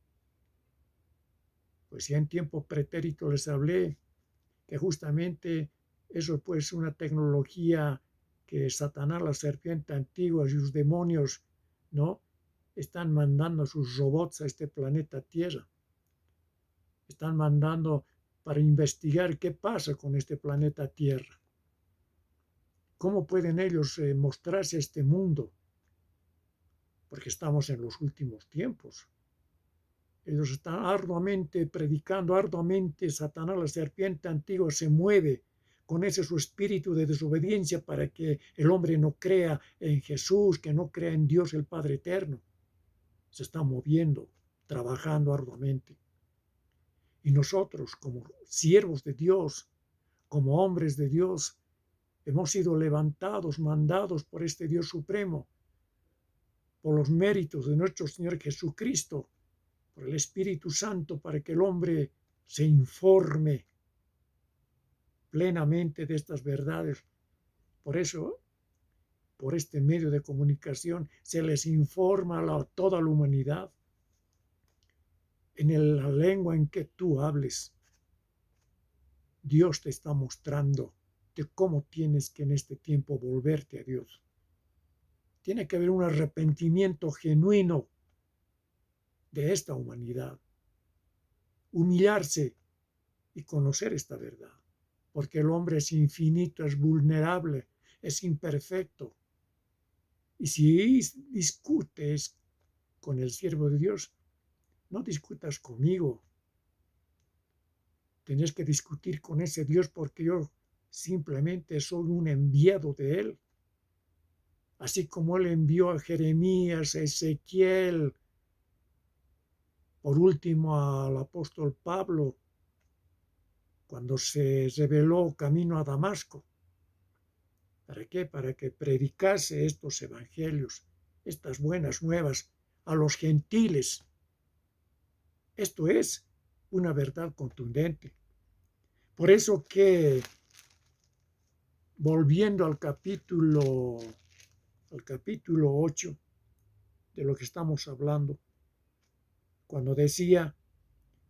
Pues ya en tiempo pretérito les hablé que justamente eso pues una tecnología que Satanás, la serpiente antigua y sus demonios, ¿no? Están mandando sus robots a este planeta Tierra. Están mandando para investigar qué pasa con este planeta Tierra. ¿Cómo pueden ellos mostrarse a este mundo? Porque estamos en los últimos tiempos. Ellos están arduamente predicando, arduamente Satanás, la serpiente antigua, se mueve con ese su espíritu de desobediencia para que el hombre no crea en Jesús, que no crea en Dios el Padre Eterno. Se está moviendo, trabajando arduamente. Y nosotros, como siervos de Dios, como hombres de Dios, hemos sido levantados, mandados por este Dios supremo, por los méritos de nuestro Señor Jesucristo, por el Espíritu Santo, para que el hombre se informe plenamente de estas verdades. Por eso, por este medio de comunicación, se les informa a toda la humanidad en la lengua en que tú hables. Dios te está mostrando de cómo tienes que en este tiempo volverte a Dios. Tiene que haber un arrepentimiento genuino de esta humanidad. Humillarse y conocer esta verdad. Porque el hombre es infinito, es vulnerable, es imperfecto. Y si discutes con el siervo de Dios, no discutas conmigo. Tienes que discutir con ese Dios porque yo simplemente soy un enviado de Él. Así como Él envió a Jeremías, a Ezequiel, por último al apóstol Pablo, cuando se reveló camino a Damasco. ¿Para qué? Para que predicase estos evangelios, estas buenas nuevas a los gentiles. Esto es una verdad contundente. Por eso que, volviendo al capítulo 8 de lo que estamos hablando, cuando decía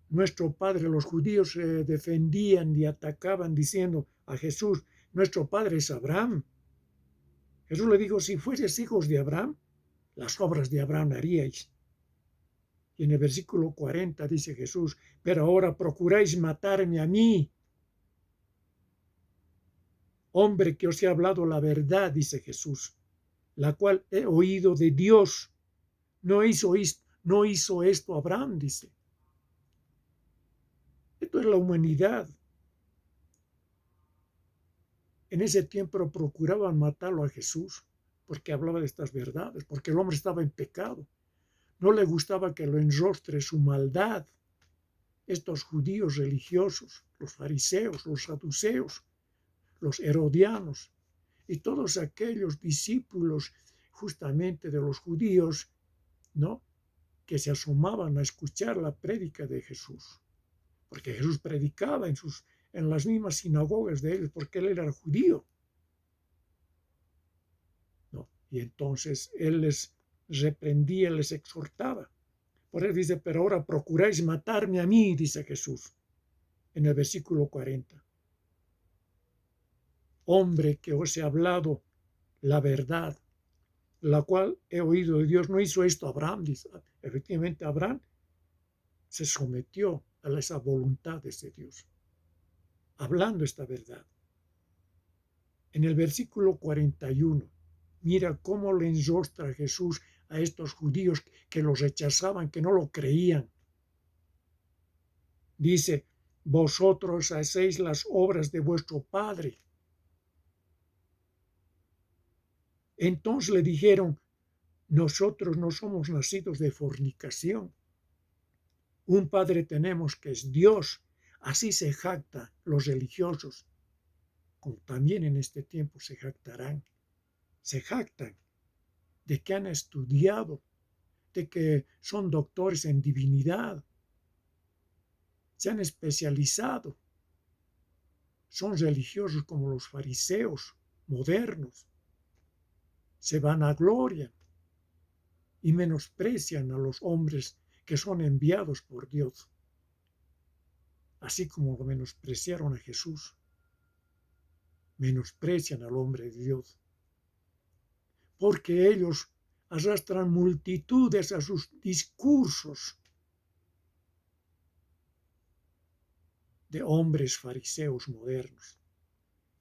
nuestro padre, los judíos se defendían y atacaban diciendo a Jesús, nuestro padre es Abraham. Jesús le dijo, si fueses hijos de Abraham, las obras de Abraham haríais. Y en el versículo 40 dice Jesús, pero ahora procuráis matarme a mí, hombre que os he hablado la verdad, dice Jesús, la cual he oído de Dios. No hizo esto Abraham, dice. Esto es la humanidad. En ese tiempo procuraban matarlo a Jesús porque hablaba de estas verdades, porque el hombre estaba en pecado. No le gustaba que lo enrostre su maldad. Estos judíos religiosos, los fariseos, los saduceos, los herodianos y todos aquellos discípulos justamente de los judíos, ¿no?, que se asomaban a escuchar la prédica de Jesús, porque Jesús predicaba en las mismas sinagogas de ellos, porque él era judío, ¿no? Y entonces él les reprendía, les exhortaba. Por eso dice, pero ahora procuráis matarme a mí, dice Jesús, en el versículo 40. Hombre que os he hablado la verdad, la cual he oído de Dios. No hizo esto Abraham, dice. Efectivamente, Abraham se sometió a esas voluntades de Dios, hablando esta verdad. En el versículo 41, mira cómo le enrostra Jesús a estos judíos que los rechazaban, que no lo creían. Dice, vosotros hacéis las obras de vuestro padre. Entonces le dijeron, nosotros no somos nacidos de fornicación. Un padre tenemos que es Dios. Así se jactan los religiosos, como también en este tiempo se jactarán. Se jactan de que han estudiado, de que son doctores en divinidad, se han especializado. Son religiosos como los fariseos modernos. Se vanaglorian y menosprecian a los hombres que son enviados por Dios, así como lo menospreciaron a Jesús. Menosprecian al hombre de Dios, porque ellos arrastran multitudes a sus discursos de hombres fariseos modernos,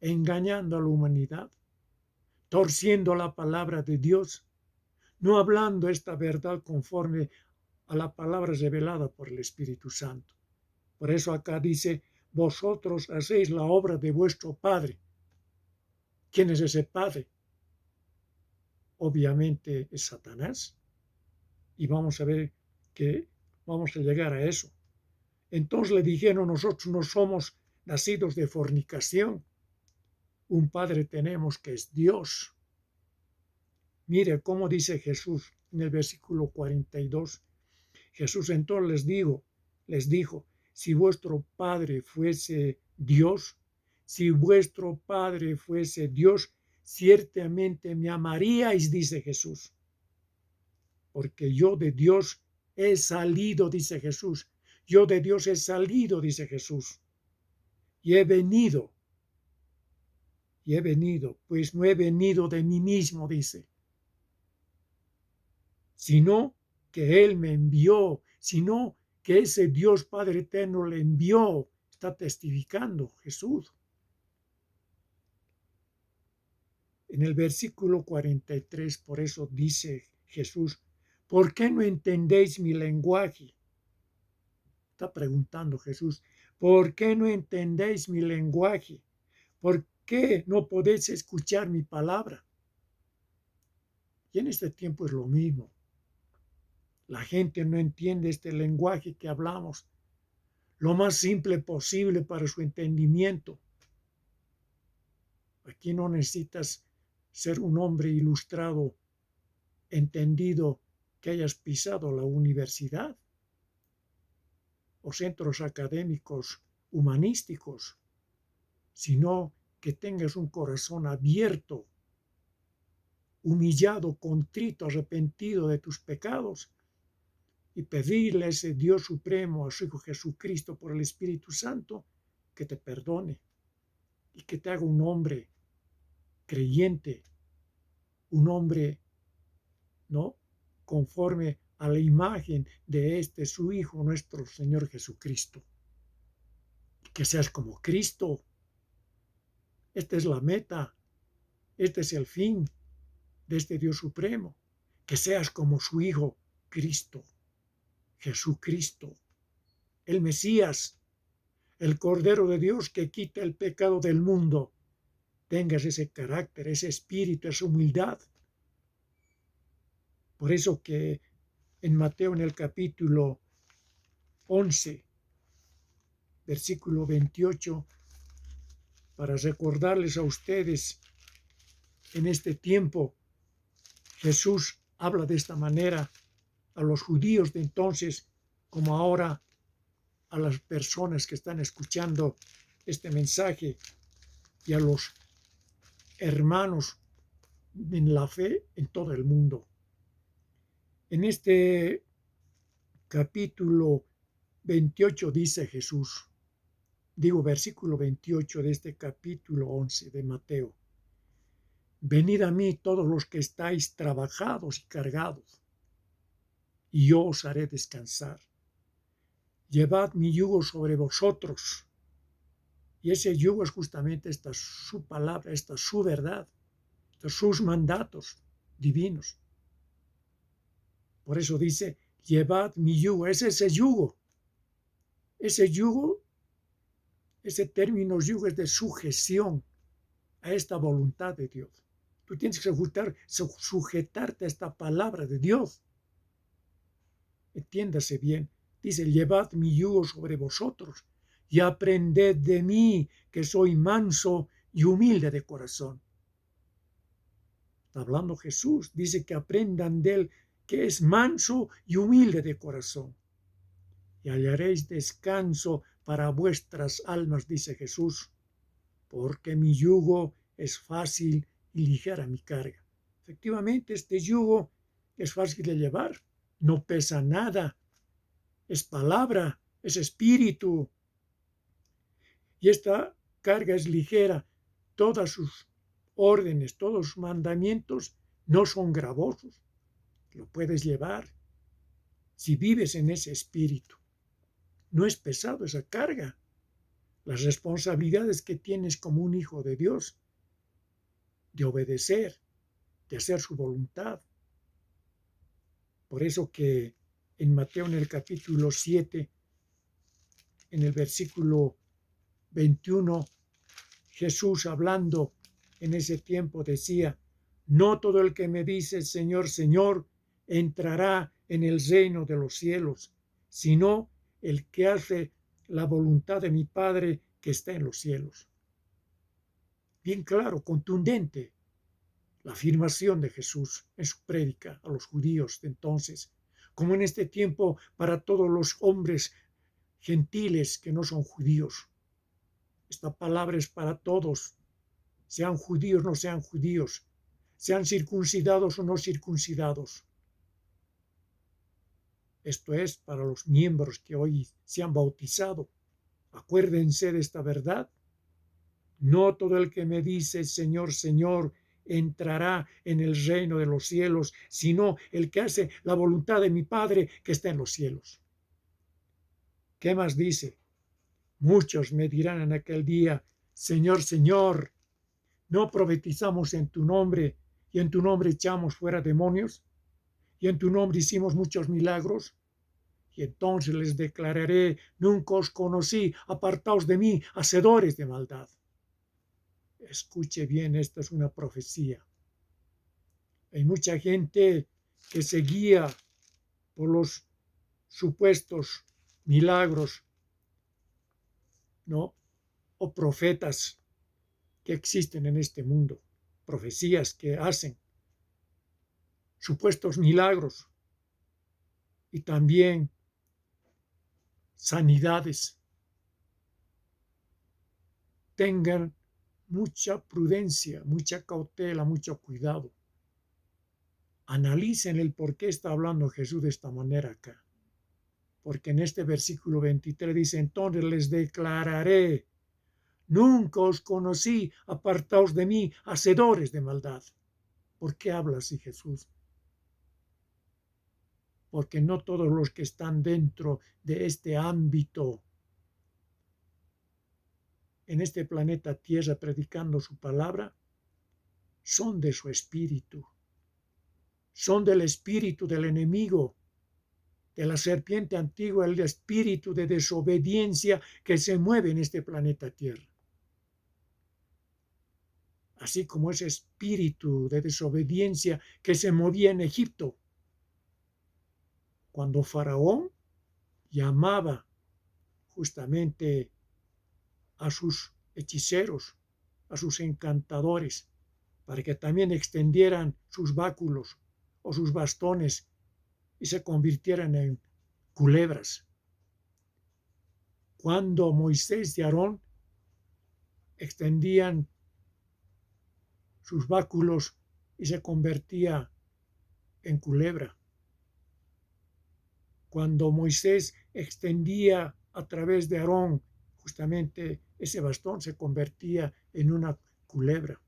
engañando a la humanidad, torciendo la palabra de Dios, no hablando esta verdad conforme a la palabra revelada por el Espíritu Santo. Por eso acá dice, vosotros hacéis la obra de vuestro Padre. ¿Quién es ese Padre? Obviamente es Satanás. Y vamos a ver que vamos a llegar a eso. Entonces le dijeron, nosotros no somos nacidos de fornicación. Un Padre tenemos que es Dios. Mire cómo dice Jesús en el versículo 42. Jesús entonces les dijo, si vuestro Padre fuese Dios, ciertamente me amaríais, dice Jesús. Porque yo de Dios he salido, dice Jesús. Yo de Dios he salido, dice Jesús. Y he venido, pues no he venido de mí mismo, dice. Sino que Él me envió, sino que ese Dios Padre Eterno le envió. Está testificando Jesús. En el versículo 43, por eso dice Jesús, ¿por qué no entendéis mi lenguaje? Está preguntando Jesús, ¿por qué no entendéis mi lenguaje? ¿Por qué no podéis escuchar mi palabra? Y en este tiempo es lo mismo. La gente no entiende este lenguaje que hablamos, lo más simple posible para su entendimiento. Aquí no necesitas ser un hombre ilustrado, entendido, que hayas pisado la universidad o centros académicos humanísticos, sino que tengas un corazón abierto, humillado, contrito, arrepentido de tus pecados y pedirle a ese Dios supremo, a su Hijo Jesucristo, por el Espíritu Santo, que te perdone y que te haga un hombre creyente, un hombre, ¿no?, conforme a la imagen de su Hijo, nuestro Señor Jesucristo. Que seas como Cristo. Esta es la meta, este es el fin de este Dios supremo. Que seas como su Hijo, Cristo, Jesucristo, el Mesías, el Cordero de Dios que quita el pecado del mundo. Tengas ese carácter, ese espíritu, esa humildad. Por eso que en Mateo, en el capítulo 11, versículo 28, para recordarles a ustedes, en este tiempo, Jesús habla de esta manera a los judíos de entonces, como ahora a las personas que están escuchando este mensaje y a los hermanos en la fe en todo el mundo. En este capítulo 28 dice Jesús, versículo 28 de este capítulo 11 de Mateo: venid a mí todos los que estáis trabajados y cargados, y yo os haré descansar. Llevad mi yugo sobre vosotros. Y ese yugo es justamente esta su palabra, esta su verdad, estos sus mandatos divinos. Por eso dice, llevad mi yugo, es ese yugo. Ese yugo, ese término yugo es de sujeción a esta voluntad de Dios. Tú tienes que sujetarte a esta palabra de Dios. Entiéndase bien. Dice, llevad mi yugo sobre vosotros y aprended de mí, que soy manso y humilde de corazón. Está hablando Jesús. Dice que aprendan de él, que es manso y humilde de corazón. Y hallaréis descanso para vuestras almas, dice Jesús, porque mi yugo es fácil y ligera mi carga. Efectivamente, este yugo es fácil de llevar, no pesa nada, es palabra, es espíritu. Y esta carga es ligera. Todas sus órdenes, todos sus mandamientos no son gravosos. Lo puedes llevar si vives en ese espíritu. No es pesado esa carga. Las responsabilidades que tienes como un hijo de Dios, de obedecer, de hacer su voluntad. Por eso que en Mateo, en el capítulo 7, en el versículo 21, Jesús, hablando en ese tiempo, decía, no todo el que me dice Señor, Señor, entrará en el reino de los cielos, sino el que hace la voluntad de mi Padre que está en los cielos. Bien claro, contundente, la afirmación de Jesús en su prédica a los judíos de entonces, como en este tiempo para todos los hombres gentiles que no son judíos. Esta palabra es para todos, sean judíos o no sean judíos, sean circuncidados o no circuncidados. Esto es para los miembros que hoy se han bautizado. Acuérdense de esta verdad. No todo el que me dice Señor, Señor, entrará en el reino de los cielos, sino el que hace la voluntad de mi Padre que está en los cielos. ¿Qué más dice? Muchos me dirán en aquel día, Señor, Señor, ¿no profetizamos en tu nombre y en tu nombre echamos fuera demonios? ¿Y en tu nombre hicimos muchos milagros? Y entonces les declararé, nunca os conocí, apartaos de mí, hacedores de maldad. Escuche bien, esta es una profecía. Hay mucha gente que se guía por los supuestos milagros, ¿no?, o profetas que existen en este mundo, profecías que hacen, supuestos milagros y también sanidades. Tengan mucha prudencia, mucha cautela, mucho cuidado. Analicen el por qué está hablando Jesús de esta manera acá. porque en este versículo 23 dice, entonces les declararé, nunca os conocí, apartaos de mí, hacedores de maldad. ¿Por qué habla así Jesús? Porque no todos los que están dentro de este ámbito, en este planeta Tierra, predicando su palabra, son de su espíritu, son del espíritu del enemigo, de la serpiente antigua, el espíritu de desobediencia que se mueve en este planeta Tierra. Así como ese espíritu de desobediencia que se movía en Egipto, cuando Faraón llamaba justamente a sus hechiceros, a sus encantadores, para que también extendieran sus báculos o sus bastones y se convirtieran en culebras. Cuando Moisés y Aarón extendían sus báculos y se convertía en culebra. Cuando Moisés extendía a través de Aarón justamente ese bastón, se convertía en una culebra.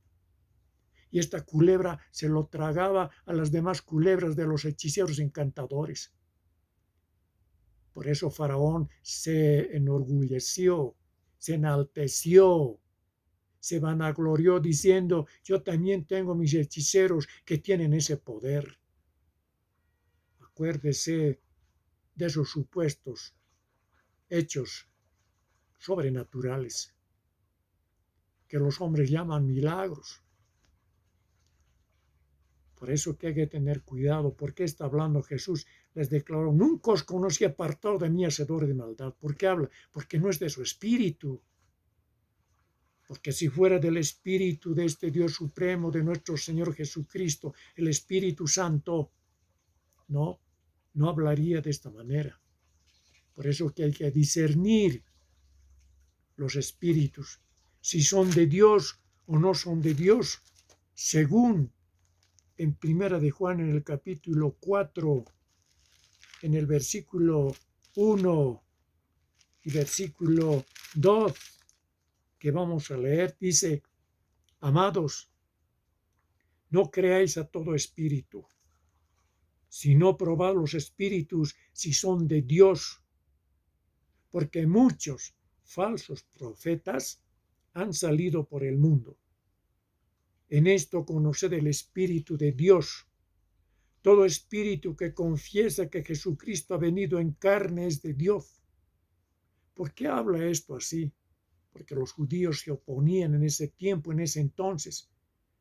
Y esta culebra se lo tragaba a las demás culebras de los hechiceros encantadores. Por eso Faraón se enorgulleció, se enalteció, se vanaglorió diciendo, yo también tengo mis hechiceros que tienen ese poder. Acuérdese de esos supuestos hechos sobrenaturales que los hombres llaman milagros. Por eso que hay que tener cuidado. ¿Por qué está hablando Jesús? Les declaró, nunca os conocí, apartado de mí, hacedor de maldad. ¿Por qué habla? Porque no es de su espíritu. Porque si fuera del espíritu de este Dios supremo, de nuestro Señor Jesucristo, el Espíritu Santo, no hablaría de esta manera. Por eso que hay que discernir los espíritus, si son de Dios o no son de Dios, según en Primera de Juan, en el capítulo 4, en el versículo 1 y versículo 2, que vamos a leer, dice, amados, no creáis a todo espíritu, sino probad los espíritus si son de Dios, porque muchos falsos profetas han salido por el mundo. En esto conoced el Espíritu de Dios. Todo espíritu que confiesa que Jesucristo ha venido en carne es de Dios. ¿Por qué habla esto así? Porque los judíos se oponían en ese tiempo, en ese entonces,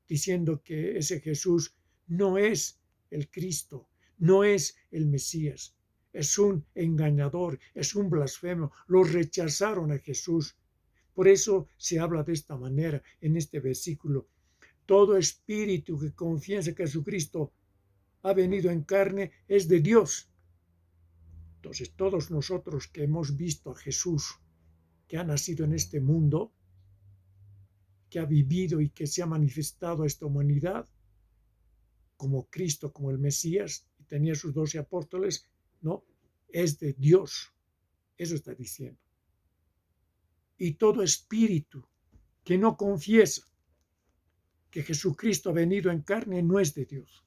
diciendo que ese Jesús no es el Cristo, no es el Mesías, es un engañador, es un blasfemo. Los rechazaron a Jesús. Por eso se habla de esta manera en este versículo. Todo espíritu que confiesa que Jesucristo ha venido en carne es de Dios. Entonces, todos nosotros que hemos visto a Jesús, que ha nacido en este mundo, que ha vivido y que se ha manifestado a esta humanidad, como Cristo, como el Mesías, y tenía sus 12 apóstoles, no, es de Dios. Eso está diciendo. Y todo espíritu que no confiesa que Jesucristo ha venido en carne no es de Dios.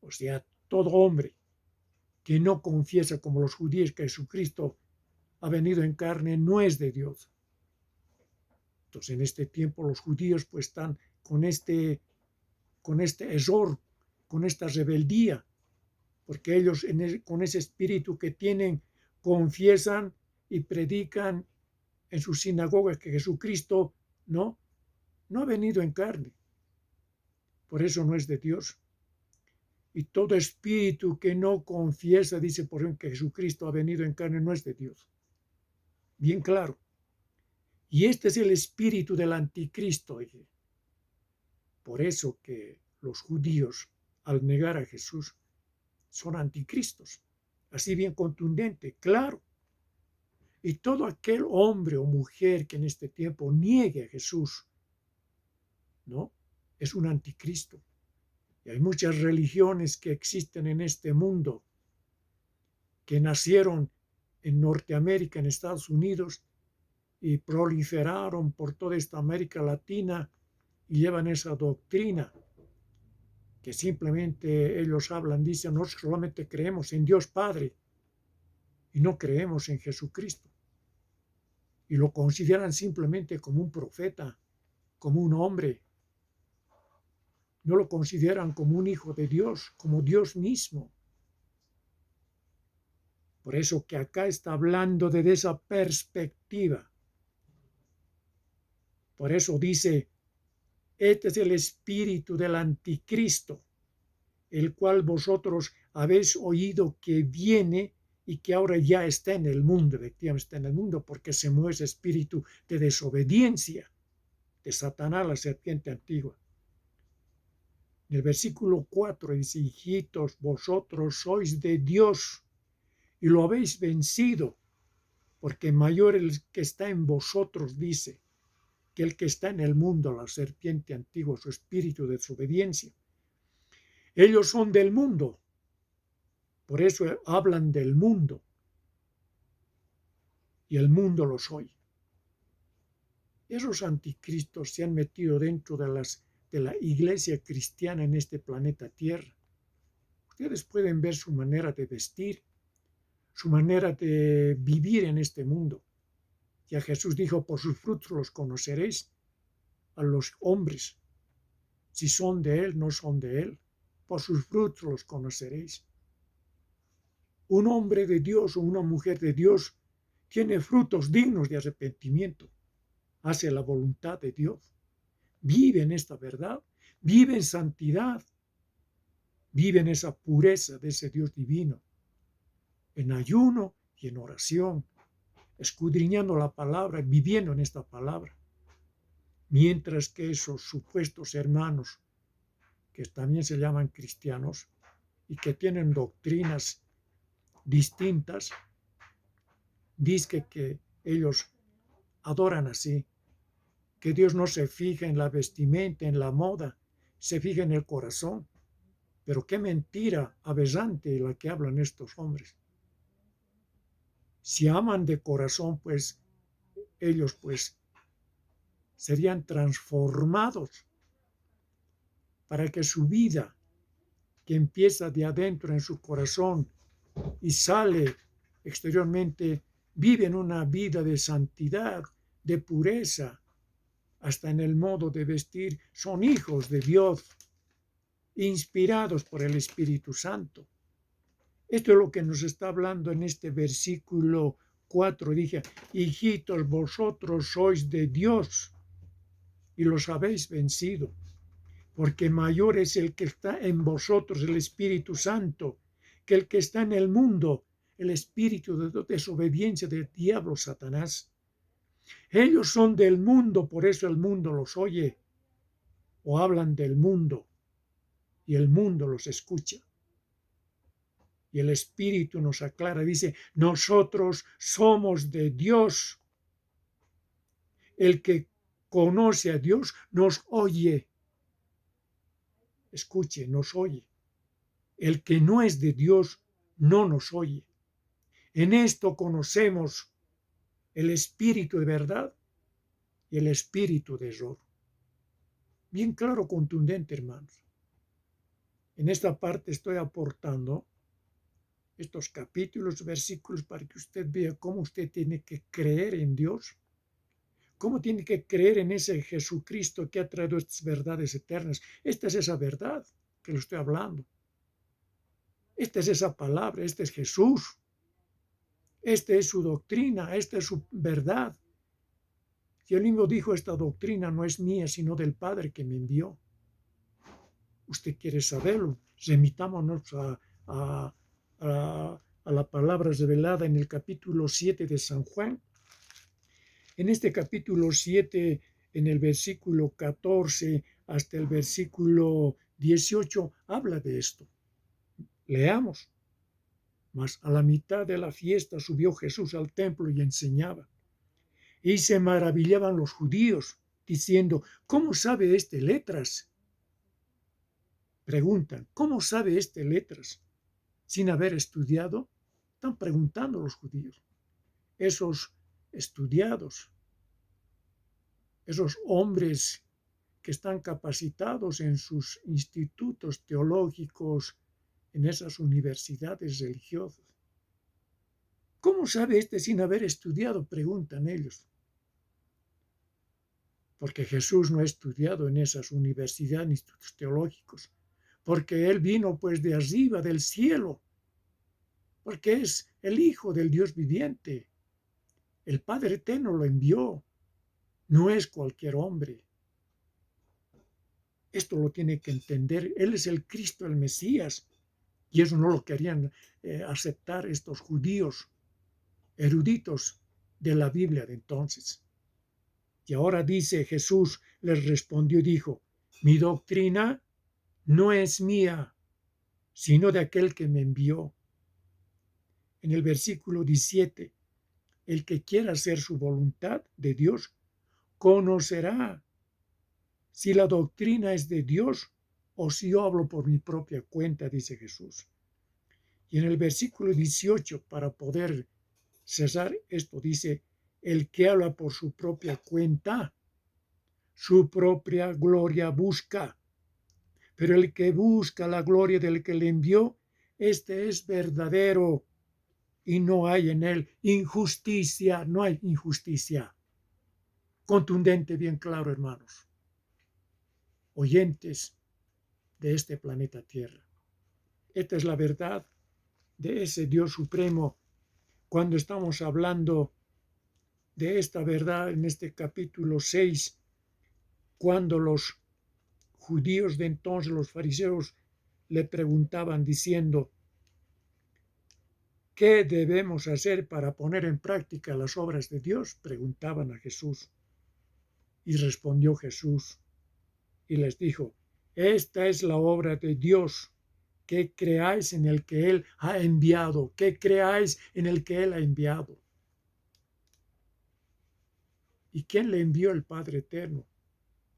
O sea, todo hombre que no confiesa como los judíos que Jesucristo ha venido en carne no es de Dios. Entonces en este tiempo los judíos pues están con este error, con esta rebeldía, porque ellos con ese espíritu que tienen confiesan y predican en sus sinagogas que Jesucristo no ha venido en carne. Por eso no es de Dios. Y todo espíritu que no confiesa, dice por ejemplo, que Jesucristo ha venido en carne, no es de Dios. Bien claro. Y este es el espíritu del anticristo. Por eso que los judíos, al negar a Jesús, son anticristos. Así bien contundente, claro. Y todo aquel hombre o mujer que en este tiempo niegue a Jesús, ¿no? Es un anticristo. Y hay muchas religiones que existen en este mundo que nacieron en Norteamérica, en Estados Unidos, y proliferaron por toda esta América Latina y llevan esa doctrina que simplemente ellos hablan, dicen, nosotros solamente creemos en Dios Padre y no creemos en Jesucristo. Y lo consideran simplemente como un profeta, como un hombre. No lo consideran como un hijo de Dios, como Dios mismo. Por eso que acá está hablando desde esa perspectiva. Por eso dice, este es el espíritu del anticristo, el cual vosotros habéis oído que viene y que ahora ya está en el mundo. Efectivamente está en el mundo porque se mueve ese espíritu de desobediencia de Satanás, la serpiente antigua. En el versículo 4 dice, hijitos, vosotros sois de Dios y lo habéis vencido, porque mayor el que está en vosotros, dice, que el que está en el mundo, la serpiente antigua, su espíritu de desobediencia. Ellos son del mundo, por eso hablan del mundo, y el mundo los oye. Esos anticristos se han metido dentro de la iglesia cristiana en este planeta Tierra. Ustedes pueden ver su manera de vestir, su manera de vivir en este mundo. Ya Jesús dijo, por sus frutos los conoceréis a los hombres. Si son de Él, no son de Él. Por sus frutos los conoceréis. Un hombre de Dios o una mujer de Dios tiene frutos dignos de arrepentimiento. Hace la voluntad de Dios. Vive en esta verdad. Vive en santidad. Vive en esa pureza de ese Dios divino. En ayuno y en oración. Escudriñando la palabra, viviendo en esta palabra. Mientras que esos supuestos hermanos, que también se llaman cristianos y que tienen doctrinas distintas, dicen que ellos adoran así, que Dios no se fija en la vestimenta, en la moda, se fija en el corazón. Pero qué mentira aberrante la que hablan estos hombres. Si aman de corazón, pues ellos pues serían transformados para que su vida, que empieza de adentro en su corazón y sale exteriormente, viven una vida de santidad, de pureza, hasta en el modo de vestir, son hijos de Dios, inspirados por el Espíritu Santo. Esto es lo que nos está hablando en este versículo 4. Dije, hijitos, vosotros sois de Dios y los habéis vencido, porque mayor es el que está en vosotros, el Espíritu Santo, que el que está en el mundo, el espíritu de desobediencia del diablo, Satanás. Ellos son del mundo, por eso el mundo los oye, o hablan del mundo, y el mundo los escucha. Y el Espíritu nos aclara, dice, nosotros somos de Dios. El que conoce a Dios nos oye. Escuche, nos oye. El que no es de Dios no nos oye. En esto conocemos el espíritu de verdad y el espíritu de error. Bien claro, contundente, hermanos. En esta parte estoy aportando estos capítulos, versículos, para que usted vea cómo usted tiene que creer en Dios, cómo tiene que creer en ese Jesucristo que ha traído estas verdades eternas. Esta es esa verdad que le estoy hablando. Esta es esa palabra, este es Jesús. Esta es su doctrina, esta es su verdad. Y él mismo dijo, esta doctrina no es mía, sino del Padre que me envió. Usted quiere saberlo, remitámonos a la palabra revelada en el capítulo 7 de San Juan. En este capítulo 7, en el versículo 14 hasta el versículo 18, habla de esto. Leamos. Mas a la mitad de la fiesta subió Jesús al templo y enseñaba. Y se maravillaban los judíos, diciendo, ¿cómo sabe este letras? Preguntan, ¿cómo sabe este letras? Sin haber estudiado Están preguntando los judíos, esos estudiados, esos hombres que están capacitados en sus institutos teológicos, en esas universidades religiosas. ¿Cómo sabe este sin haber estudiado? Preguntan ellos. Porque Jesús no ha estudiado en esas universidades, institutos teológicos, porque Él vino pues de arriba, del cielo, porque es el Hijo del Dios viviente. El Padre Eterno lo envió, no es cualquier hombre. Esto lo tiene que entender. Él es el Cristo, el Mesías, y eso no lo querían aceptar estos judíos eruditos de la Biblia de entonces. Y ahora dice Jesús, les respondió y dijo, mi doctrina no es mía, sino de aquel que me envió. En el versículo 17, el que quiera hacer su voluntad de Dios, conocerá si la doctrina es de Dios o si yo hablo por mi propia cuenta, dice Jesús. Y en el versículo 18, para poder cesar esto, dice, el que habla por su propia cuenta, su propia gloria busca. Pero el que busca la gloria del que le envió, este es verdadero y no hay en él injusticia, no hay injusticia. Contundente, bien claro, hermanos, oyentes de este planeta Tierra. Esta es la verdad de ese Dios supremo. Cuando estamos hablando de esta verdad en este capítulo 6, cuando los judíos de entonces, los fariseos, le preguntaban diciendo, ¿qué debemos hacer para poner en práctica las obras de Dios? Preguntaban a Jesús. Y respondió Jesús y les dijo, esta es la obra de Dios, que creáis en el que Él ha enviado, que creáis en el que Él ha enviado. ¿Y quién le envió? El Padre Eterno,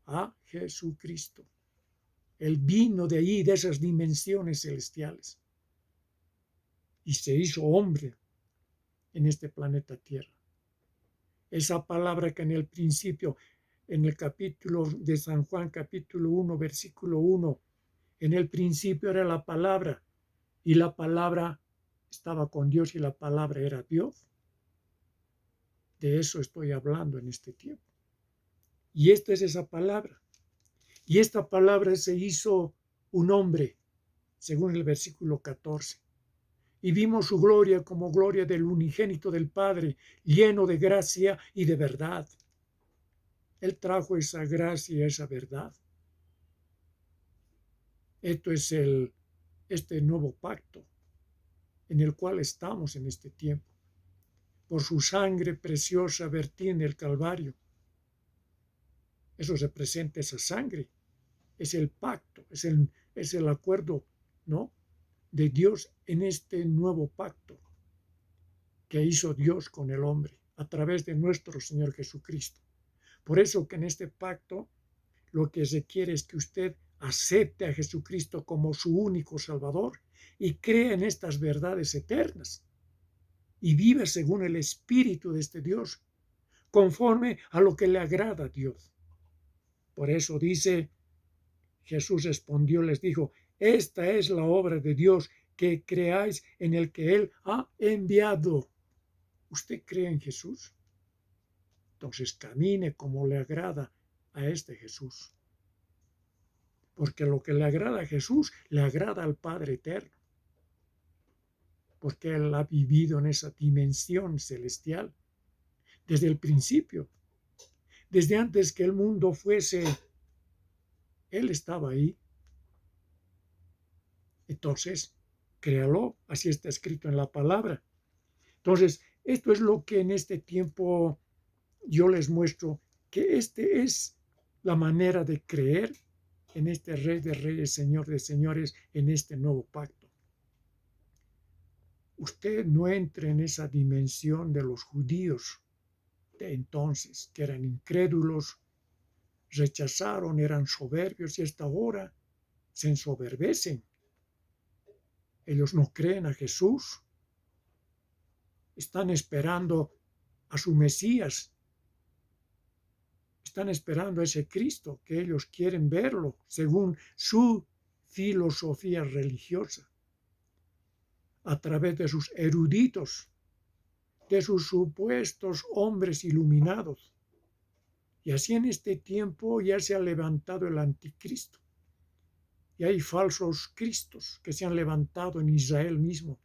a Jesucristo. Él vino de ahí, de esas dimensiones celestiales, y se hizo hombre en este planeta Tierra. Esa palabra que en el principio, en el capítulo de San Juan, capítulo 1, versículo 1, en el principio era la palabra, y la palabra estaba con Dios y la palabra era Dios. De eso estoy hablando en este tiempo. Y esta es esa palabra. Y esta palabra se hizo un hombre, según el versículo 14. Y vimos su gloria como gloria del unigénito del Padre, lleno de gracia y de verdad. Él trajo esa gracia y esa verdad. Esto es este nuevo pacto en el cual estamos en este tiempo. Por su sangre preciosa vertida en el Calvario. Eso representa esa sangre. Es el pacto, es el acuerdo, ¿no?, de Dios en este nuevo pacto que hizo Dios con el hombre a través de nuestro Señor Jesucristo. Por eso que en este pacto lo que se quiere es que usted acepte a Jesucristo como su único Salvador y crea en estas verdades eternas y vive según el Espíritu de este Dios, conforme a lo que le agrada a Dios. Por eso dice, Jesús respondió, les dijo, esta es la obra de Dios, que creáis en el que Él ha enviado. ¿Usted cree en Jesús? Entonces camine como le agrada a este Jesús. Porque lo que le agrada a Jesús, le agrada al Padre Eterno. Porque Él ha vivido en esa dimensión celestial desde el principio. Desde antes que el mundo fuese, Él estaba ahí. Entonces, créalo, así está escrito en la palabra. Entonces, esto es lo que en este tiempo yo les muestro, que este es la manera de creer en este Rey de Reyes, Señor de Señores, en este nuevo pacto. Usted no entre en esa dimensión de los judíos de entonces, que eran incrédulos, rechazaron, eran soberbios y hasta ahora se ensoberbecen. Ellos no creen a Jesús. están esperando a su Mesías, están esperando a ese Cristo que ellos quieren verlo según su filosofía religiosa, a través de sus eruditos, de sus supuestos hombres iluminados. Y así en este tiempo ya se ha levantado el anticristo. Y hay falsos cristos que se han levantado en Israel mismo.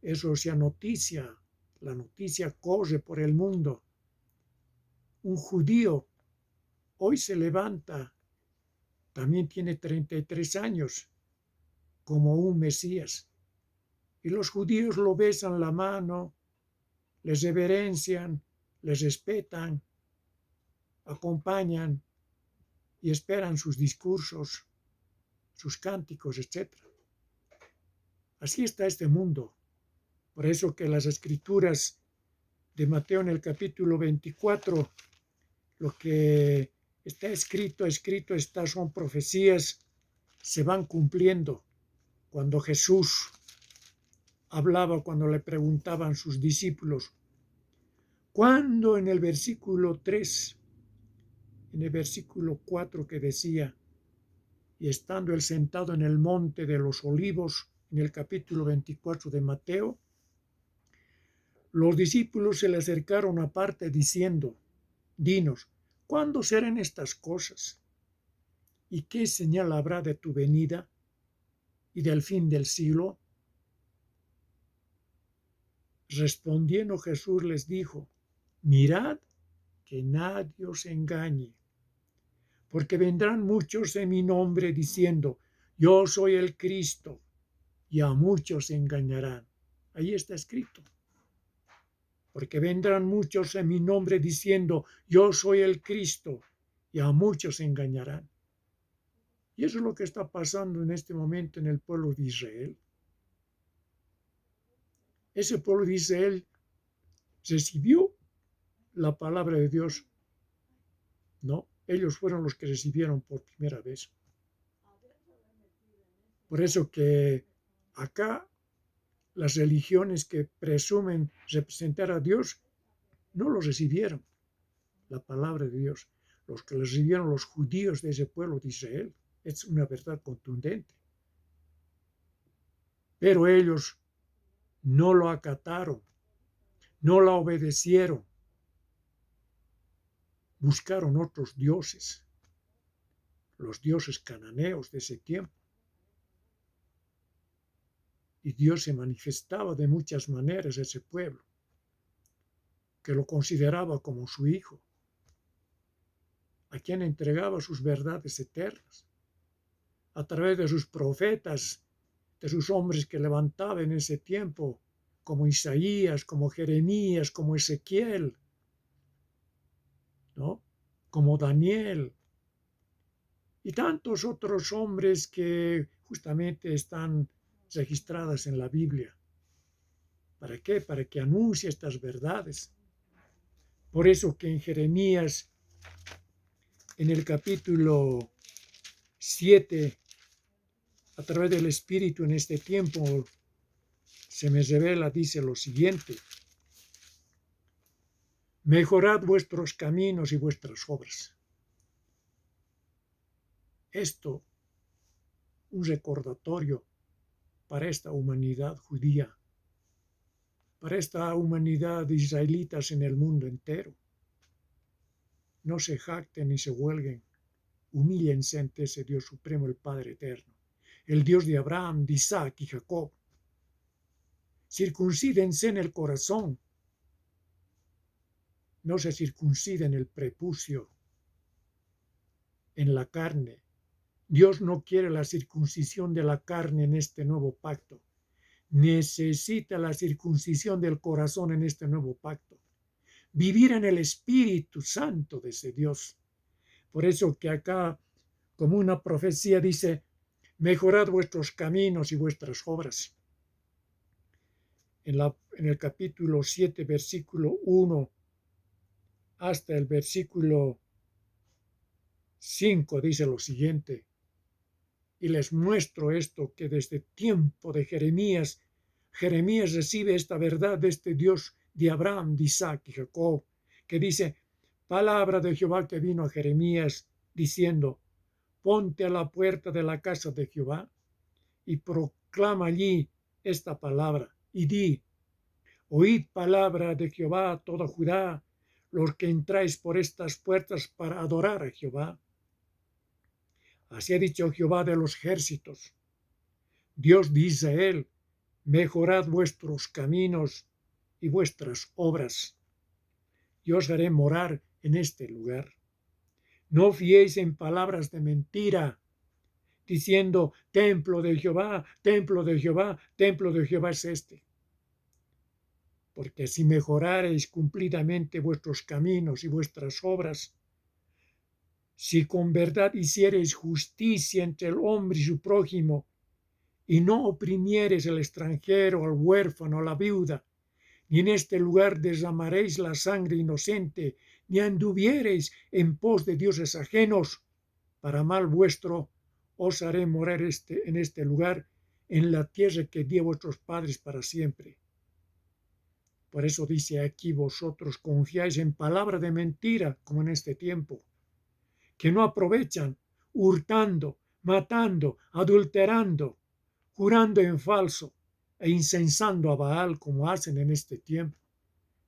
Eso sea noticia, la noticia corre por el mundo. Un judío hoy se levanta, también tiene 33 años, como un Mesías. Y los judíos lo besan la mano, les reverencian, les respetan, acompañan y esperan sus discursos, sus cánticos, etc. Así está este mundo. Por eso que las escrituras de Mateo en el capítulo 24, lo que está escrito, estas son profecías, se van cumpliendo. Cuando Jesús hablaba, cuando le preguntaban sus discípulos, cuando en el versículo 3, en el versículo 4 que decía, y estando él sentado en el monte de los olivos, en el capítulo 24 de Mateo, los discípulos se le acercaron aparte diciendo, dinos, ¿cuándo serán estas cosas? ¿Y qué señal habrá de tu venida y del fin del siglo? Respondiendo Jesús les dijo, mirad que nadie os engañe, porque vendrán muchos en mi nombre diciendo, yo soy el Cristo, y a muchos engañarán. Ahí está escrito. Porque vendrán muchos en mi nombre diciendo, yo soy el Cristo, y a muchos engañarán. Y eso es lo que está pasando en este momento en el pueblo de Israel. Ese pueblo de Israel recibió la palabra de Dios. No, ellos fueron los que recibieron por primera vez. Por eso que acá las religiones que presumen representar a Dios no lo recibieron, la palabra de Dios. Los que lo recibieron los judíos de ese pueblo de Israel. Es una verdad contundente. Pero ellos no lo acataron, no la obedecieron. Buscaron otros dioses, los dioses cananeos de ese tiempo. Y Dios se manifestaba de muchas maneras a ese pueblo, que lo consideraba como su hijo, a quien entregaba sus verdades eternas, a través de sus profetas, de sus hombres que levantaba en ese tiempo, como Isaías, como Jeremías, como Ezequiel, ¿no? Como Daniel, y tantos otros hombres que justamente están registradas en la Biblia. ¿Para qué? Para que anuncie estas verdades. Por eso que en Jeremías, en el capítulo 7, a través del Espíritu en este tiempo, se me revela, dice lo siguiente, mejorad vuestros caminos y vuestras obras. Esto, un recordatorio para esta humanidad judía, para esta humanidad de israelitas en el mundo entero. No se jacten ni se huelguen, humíllense ante ese Dios supremo, el Padre eterno, el Dios de Abraham, de Isaac y Jacob. Circuncídense en el corazón, no se circunciden el prepucio, en la carne. Dios no quiere la circuncisión de la carne en este nuevo pacto. Necesita la circuncisión del corazón en este nuevo pacto. Vivir en el Espíritu Santo de ese Dios. Por eso que acá, como una profecía, dice, mejorad vuestros caminos y vuestras obras. En el capítulo 7, versículo 1, hasta el versículo 5 dice lo siguiente, y les muestro esto que desde tiempo de Jeremías Jeremías recibe esta verdad de este Dios de Abraham, de Isaac y Jacob, que dice, palabra de Jehová que vino a Jeremías diciendo, ponte a la puerta de la casa de Jehová y proclama allí esta palabra y di, oíd palabra de Jehová a toda Judá, los que entráis por estas puertas para adorar a Jehová. Así ha dicho Jehová de los ejércitos, Dios de Israel, mejorad vuestros caminos y vuestras obras. Yo os haré morar en este lugar. No fiéis en palabras de mentira, diciendo, templo de Jehová, templo de Jehová, templo de Jehová es este. Porque si mejorareis cumplidamente vuestros caminos y vuestras obras, si con verdad hiciereis justicia entre el hombre y su prójimo, y no oprimiereis al extranjero, al huérfano, a la viuda, ni en este lugar derramaréis la sangre inocente, ni anduviereis en pos de dioses ajenos, para mal vuestro os haré morar en este lugar, en la tierra que di a vuestros padres para siempre. Por eso dice aquí, vosotros confiáis en palabra de mentira, como en este tiempo, que no aprovechan, hurtando, matando, adulterando, jurando en falso e incensando a Baal como hacen en este tiempo.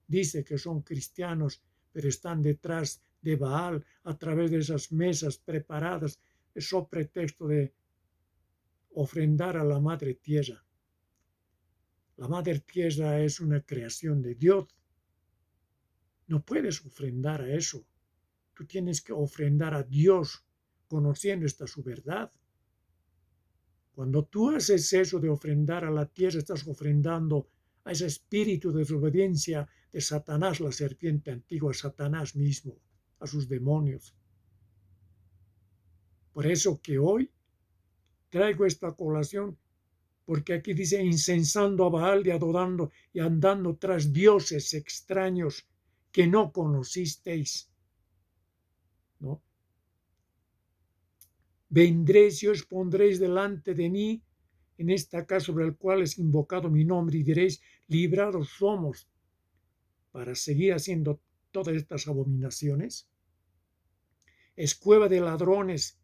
Dice que son cristianos, pero están detrás de Baal a través de esas mesas preparadas, eso pretexto de ofrendar a la madre tierra. La madre tierra es una creación de Dios. No puedes ofrendar a eso. Tú tienes que ofrendar a Dios conociendo esta su verdad. Cuando tú haces eso de ofrendar a la tierra, estás ofrendando a ese espíritu de desobediencia de Satanás, la serpiente antigua, Satanás mismo, a sus demonios. Por eso que hoy traigo esta colación, porque aquí dice incensando a Baal y adorando y andando tras dioses extraños que no conocisteis, ¿no? Vendréis y os pondréis delante de mí en esta casa sobre el cual es invocado mi nombre y diréis, librados somos para seguir haciendo todas estas abominaciones. Es cueva de ladrones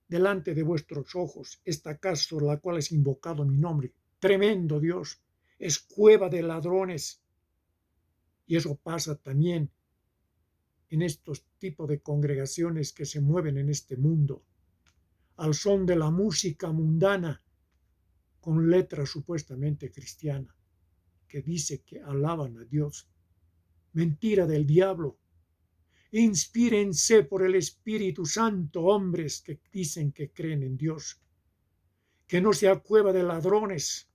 delante de vuestros ojos esta casa sobre la cual es invocado mi nombre. Tremendo Dios, es cueva de ladrones. Y eso pasa también en estos tipos de congregaciones que se mueven en este mundo, al son de la música mundana, con letra supuestamente cristiana, que dice que alaban a Dios. Mentira del diablo. Inspírense por el Espíritu Santo, hombres que dicen que creen en Dios. Que no sea cueva de ladrones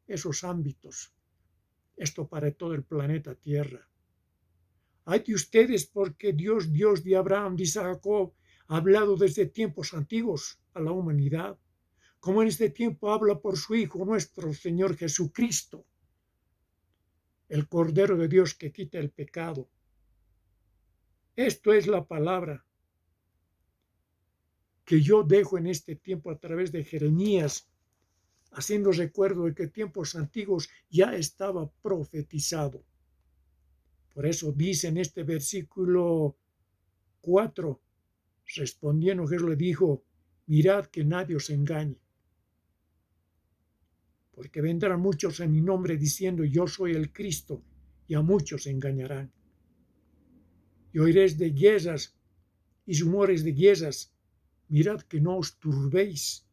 esos ámbitos. Esto para todo el planeta Tierra. Hay de ustedes porque Dios, Dios de Abraham, de Jacob, ha hablado desde tiempos antiguos a la humanidad, como en este tiempo habla por su Hijo nuestro Señor Jesucristo, el Cordero de Dios que quita el pecado. Esto es la palabra que yo dejo en este tiempo a través de Jeremías, haciendo recuerdo de que tiempos antiguos ya estaba profetizado. Por eso dice en este versículo 4, respondiendo Jesús le dijo, mirad que nadie os engañe, porque vendrán muchos en mi nombre diciendo yo soy el Cristo, y a muchos engañarán. Y oiréis de guerras y rumores de guerras, mirad que no os turbéis,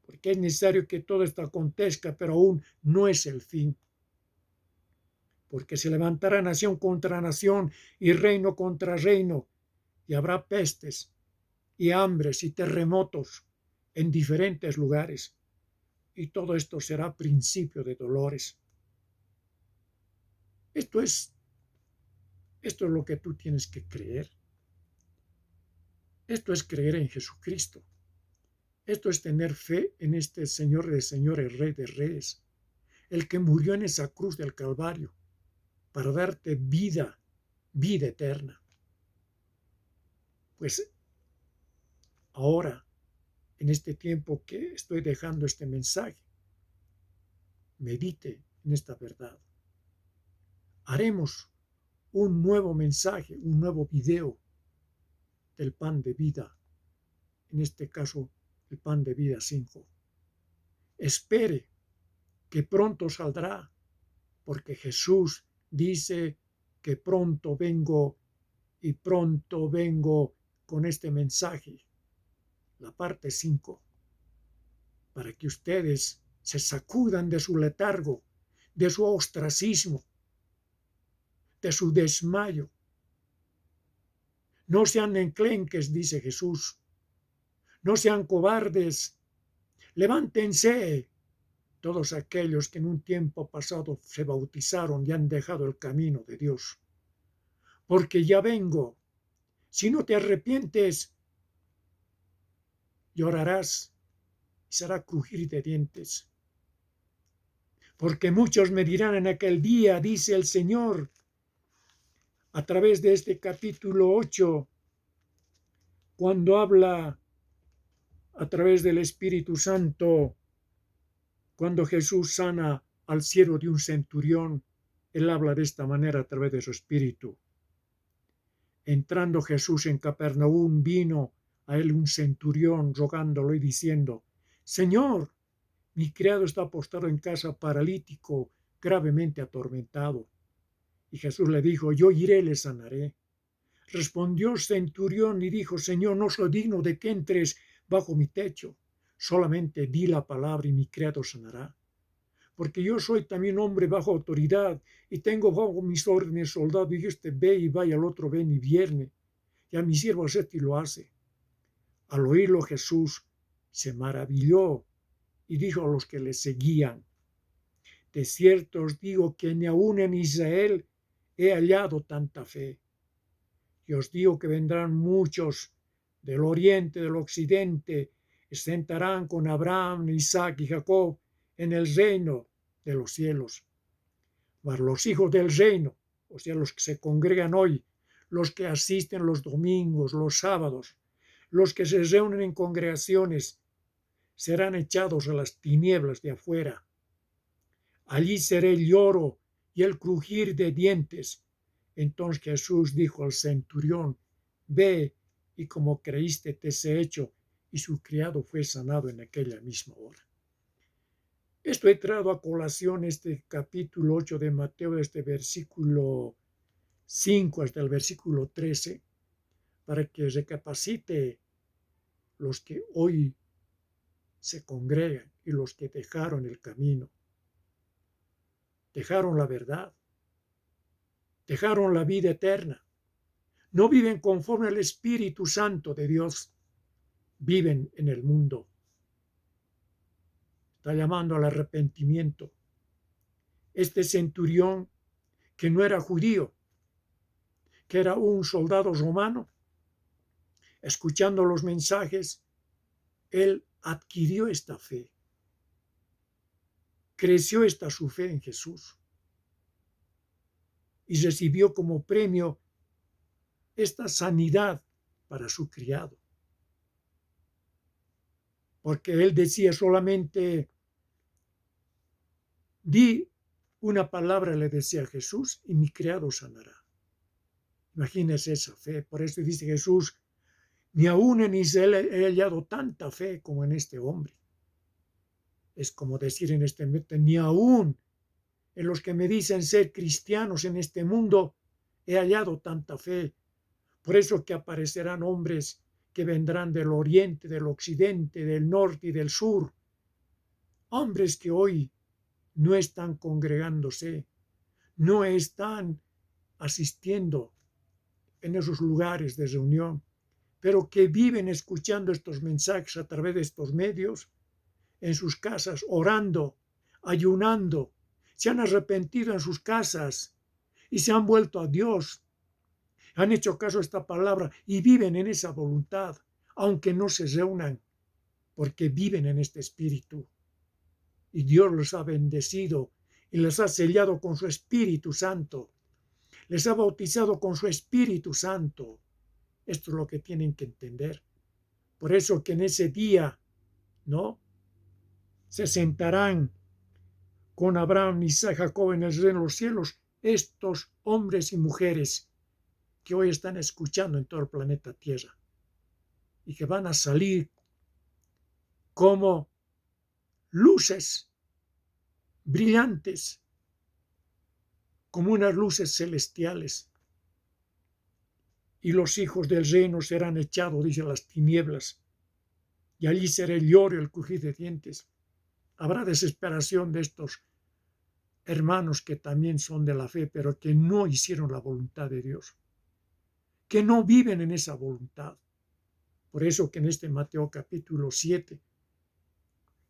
porque es necesario que todo esto acontezca, pero aún no es el fin. Porque se levantará nación contra nación y reino contra reino, y habrá pestes y hambres y terremotos en diferentes lugares. Y todo esto será principio de dolores. Esto es lo que tú tienes que creer. Esto es creer en Jesucristo. Esto es tener fe en este Señor de señores, Rey de reyes, el que murió en esa cruz del Calvario para darte vida, vida eterna. Pues ahora, en este tiempo que estoy dejando este mensaje, medite en esta verdad. Haremos un nuevo mensaje, un nuevo video del pan de vida, en este caso el pan de vida 5. Espere que pronto saldrá, porque Jesús dice que pronto vengo y pronto vengo con este mensaje, la parte 5, para que ustedes se sacudan de su letargo, de su ostracismo, de su desmayo. No sean enclenques, dice Jesús. No sean cobardes. Levántense, todos aquellos que en un tiempo pasado se bautizaron y han dejado el camino de Dios. Porque ya vengo. Si no te arrepientes, llorarás y será crujir de dientes. Porque muchos me dirán en aquel día, dice el Señor, a través de este capítulo 8, cuando habla a través del Espíritu Santo, cuando Jesús sana al siervo de un centurión, él habla de esta manera a través de su Espíritu. Entrando Jesús en Capernaum, vino a él un centurión rogándolo y diciendo: Señor, mi criado está postrado en casa, paralítico, gravemente atormentado. Y Jesús le dijo: yo iré y le sanaré. Respondió el centurión y dijo: Señor, no soy digno de que entres bajo mi techo. Solamente di la palabra y mi criado sanará. Porque yo soy también hombre bajo autoridad y tengo bajo mis órdenes soldado, y este ve y va y al otro ven y viene. Y a mi siervo hace y lo hace. Al oírlo Jesús se maravilló y dijo a los que le seguían: de cierto os digo que ni aun en Israel he hallado tanta fe. Y os digo que vendrán muchos del oriente, del occidente, y se sentarán con Abraham, Isaac y Jacob en el reino de los cielos. Mas los hijos del reino, o sea, los que se congregan hoy, los que asisten los domingos, los sábados, los que se reúnen en congregaciones, serán echados a las tinieblas de afuera. Allí será el lloro y el crujir de dientes. Entonces Jesús dijo al centurión: ve, y como creíste te sea hecho. Y su criado fue sanado en aquella misma hora. Esto he traído a colación este capítulo 8 de Mateo, este versículo 5 hasta el versículo 13, para que recapacite los que hoy se congregan y los que dejaron el camino, dejaron la verdad, dejaron la vida eterna, no viven conforme al Espíritu Santo de Dios, viven en el mundo. Está llamando al arrepentimiento. Este centurión, que no era judío, que era un soldado romano, escuchando los mensajes, él adquirió esta fe, creció esta su fe en Jesús y recibió como premio esta sanidad para su criado. Porque él decía solamente: di una palabra, le decía Jesús, y mi criado sanará. Imagínese esa fe. Por eso dice Jesús: ni aún en Israel he hallado tanta fe como en este hombre. Es como decir en este momento: ni aún en los que me dicen ser cristianos en este mundo he hallado tanta fe. Por eso que aparecerán hombres que vendrán del oriente, del occidente, del norte y del sur. Hombres que hoy no están congregándose, no están asistiendo en esos lugares de reunión, pero que viven escuchando estos mensajes a través de estos medios, en sus casas, orando, ayunando, se han arrepentido en sus casas y se han vuelto a Dios, han hecho caso a esta palabra y viven en esa voluntad, aunque no se reúnan, porque viven en este espíritu. Y Dios los ha bendecido y les ha sellado con su Espíritu Santo. Les ha bautizado con su Espíritu Santo. Esto es lo que tienen que entender. Por eso que en ese día, ¿no?, se sentarán con Abraham, Isaac y Jacob en el reino de los cielos, estos hombres y mujeres que hoy están escuchando en todo el planeta Tierra y que van a salir como luces brillantes, como unas luces celestiales. Y los hijos del reino serán echados, dice, las tinieblas, y allí será el lloro y el crujir de dientes. Habrá desesperación de estos hermanos que también son de la fe, pero que no hicieron la voluntad de Dios, que no viven en esa voluntad. Por eso que en este Mateo capítulo 7,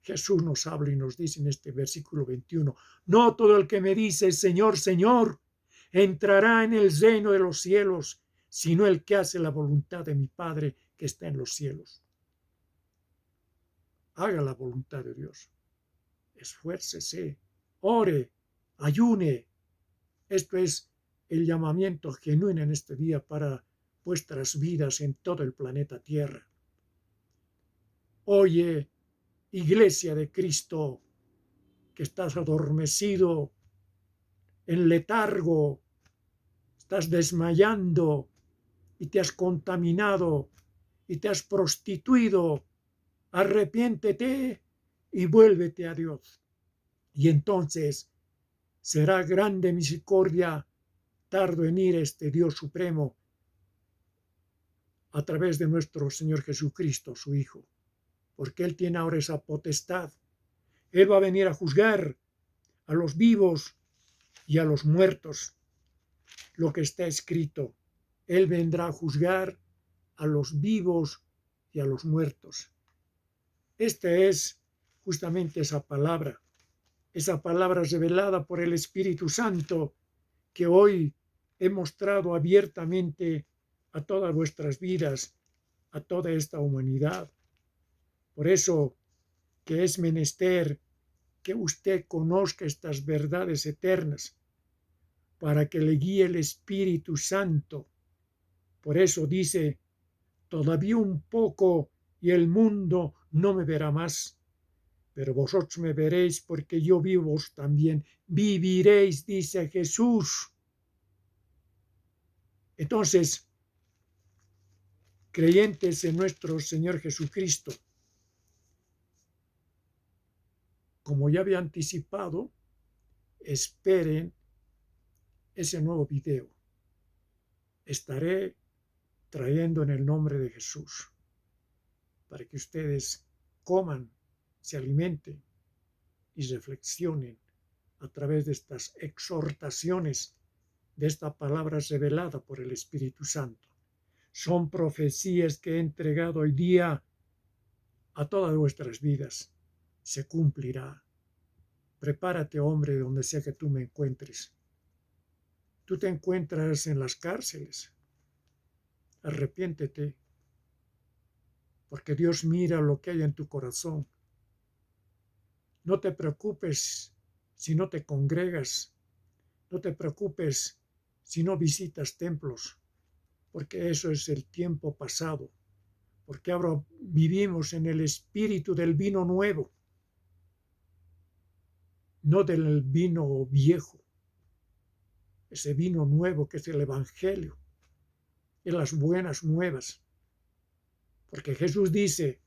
Jesús nos habla y nos dice en este versículo 21, no todo el que me dice Señor, Señor, entrará en el reino de los cielos, sino el que hace la voluntad de mi Padre que está en los cielos. Haga la voluntad de Dios. Esfuércese, ore, ayune. Esto es el llamamiento genuino en este día para vuestras vidas en todo el planeta Tierra. Oye, Iglesia de Cristo, que estás adormecido, en letargo, estás desmayando y te has contaminado y te has prostituido. Arrepiéntete y vuélvete a Dios. Y entonces será grande misericordia, tardo en ir este Dios supremo a través de nuestro Señor Jesucristo, su Hijo, porque Él tiene ahora esa potestad. Él va a venir a juzgar a los vivos y a los muertos, lo que está escrito. Él vendrá a juzgar a los vivos y a los muertos. Esta es justamente esa palabra revelada por el Espíritu Santo que hoy he mostrado abiertamente a todas vuestras vidas, a toda esta humanidad. Por eso que es menester que usted conozca estas verdades eternas, para que le guíe el Espíritu Santo. Por eso dice, todavía un poco y el mundo no me verá más, pero vosotros me veréis porque yo vivo, vos también viviréis, dice Jesús. Entonces, creyentes en nuestro Señor Jesucristo, como ya había anticipado, esperen ese nuevo video. Estaré trayendo en el nombre de Jesús para que ustedes coman, se alimenten y reflexionen a través de estas exhortaciones, de esta palabra revelada por el Espíritu Santo. Son profecías que he entregado hoy día a todas vuestras vidas. Se cumplirá. Prepárate, hombre, donde sea que tú me encuentres. Tú te encuentras en las cárceles. Arrepiéntete, porque Dios mira lo que hay en tu corazón. No te preocupes si no te congregas. No te preocupes si no visitas templos, porque eso es el tiempo pasado. Porque ahora vivimos en el espíritu del vino nuevo, no del vino viejo. Ese vino nuevo que es el Evangelio, en las buenas nuevas. Porque Jesús dice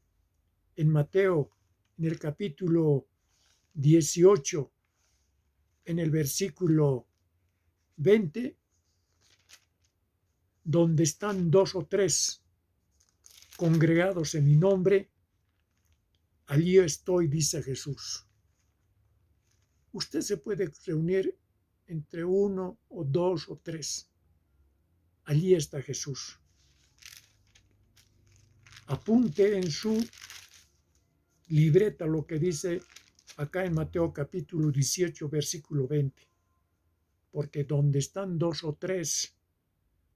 en Mateo, en el capítulo 18, en el versículo 20, donde están 2 o 3 congregados en mi nombre, allí estoy, dice Jesús. Usted se puede reunir entre 1 o 2 o 3. Allí está Jesús. Apunte en su libreta lo que dice acá en Mateo capítulo 18, versículo 20. Porque donde están 2 o 3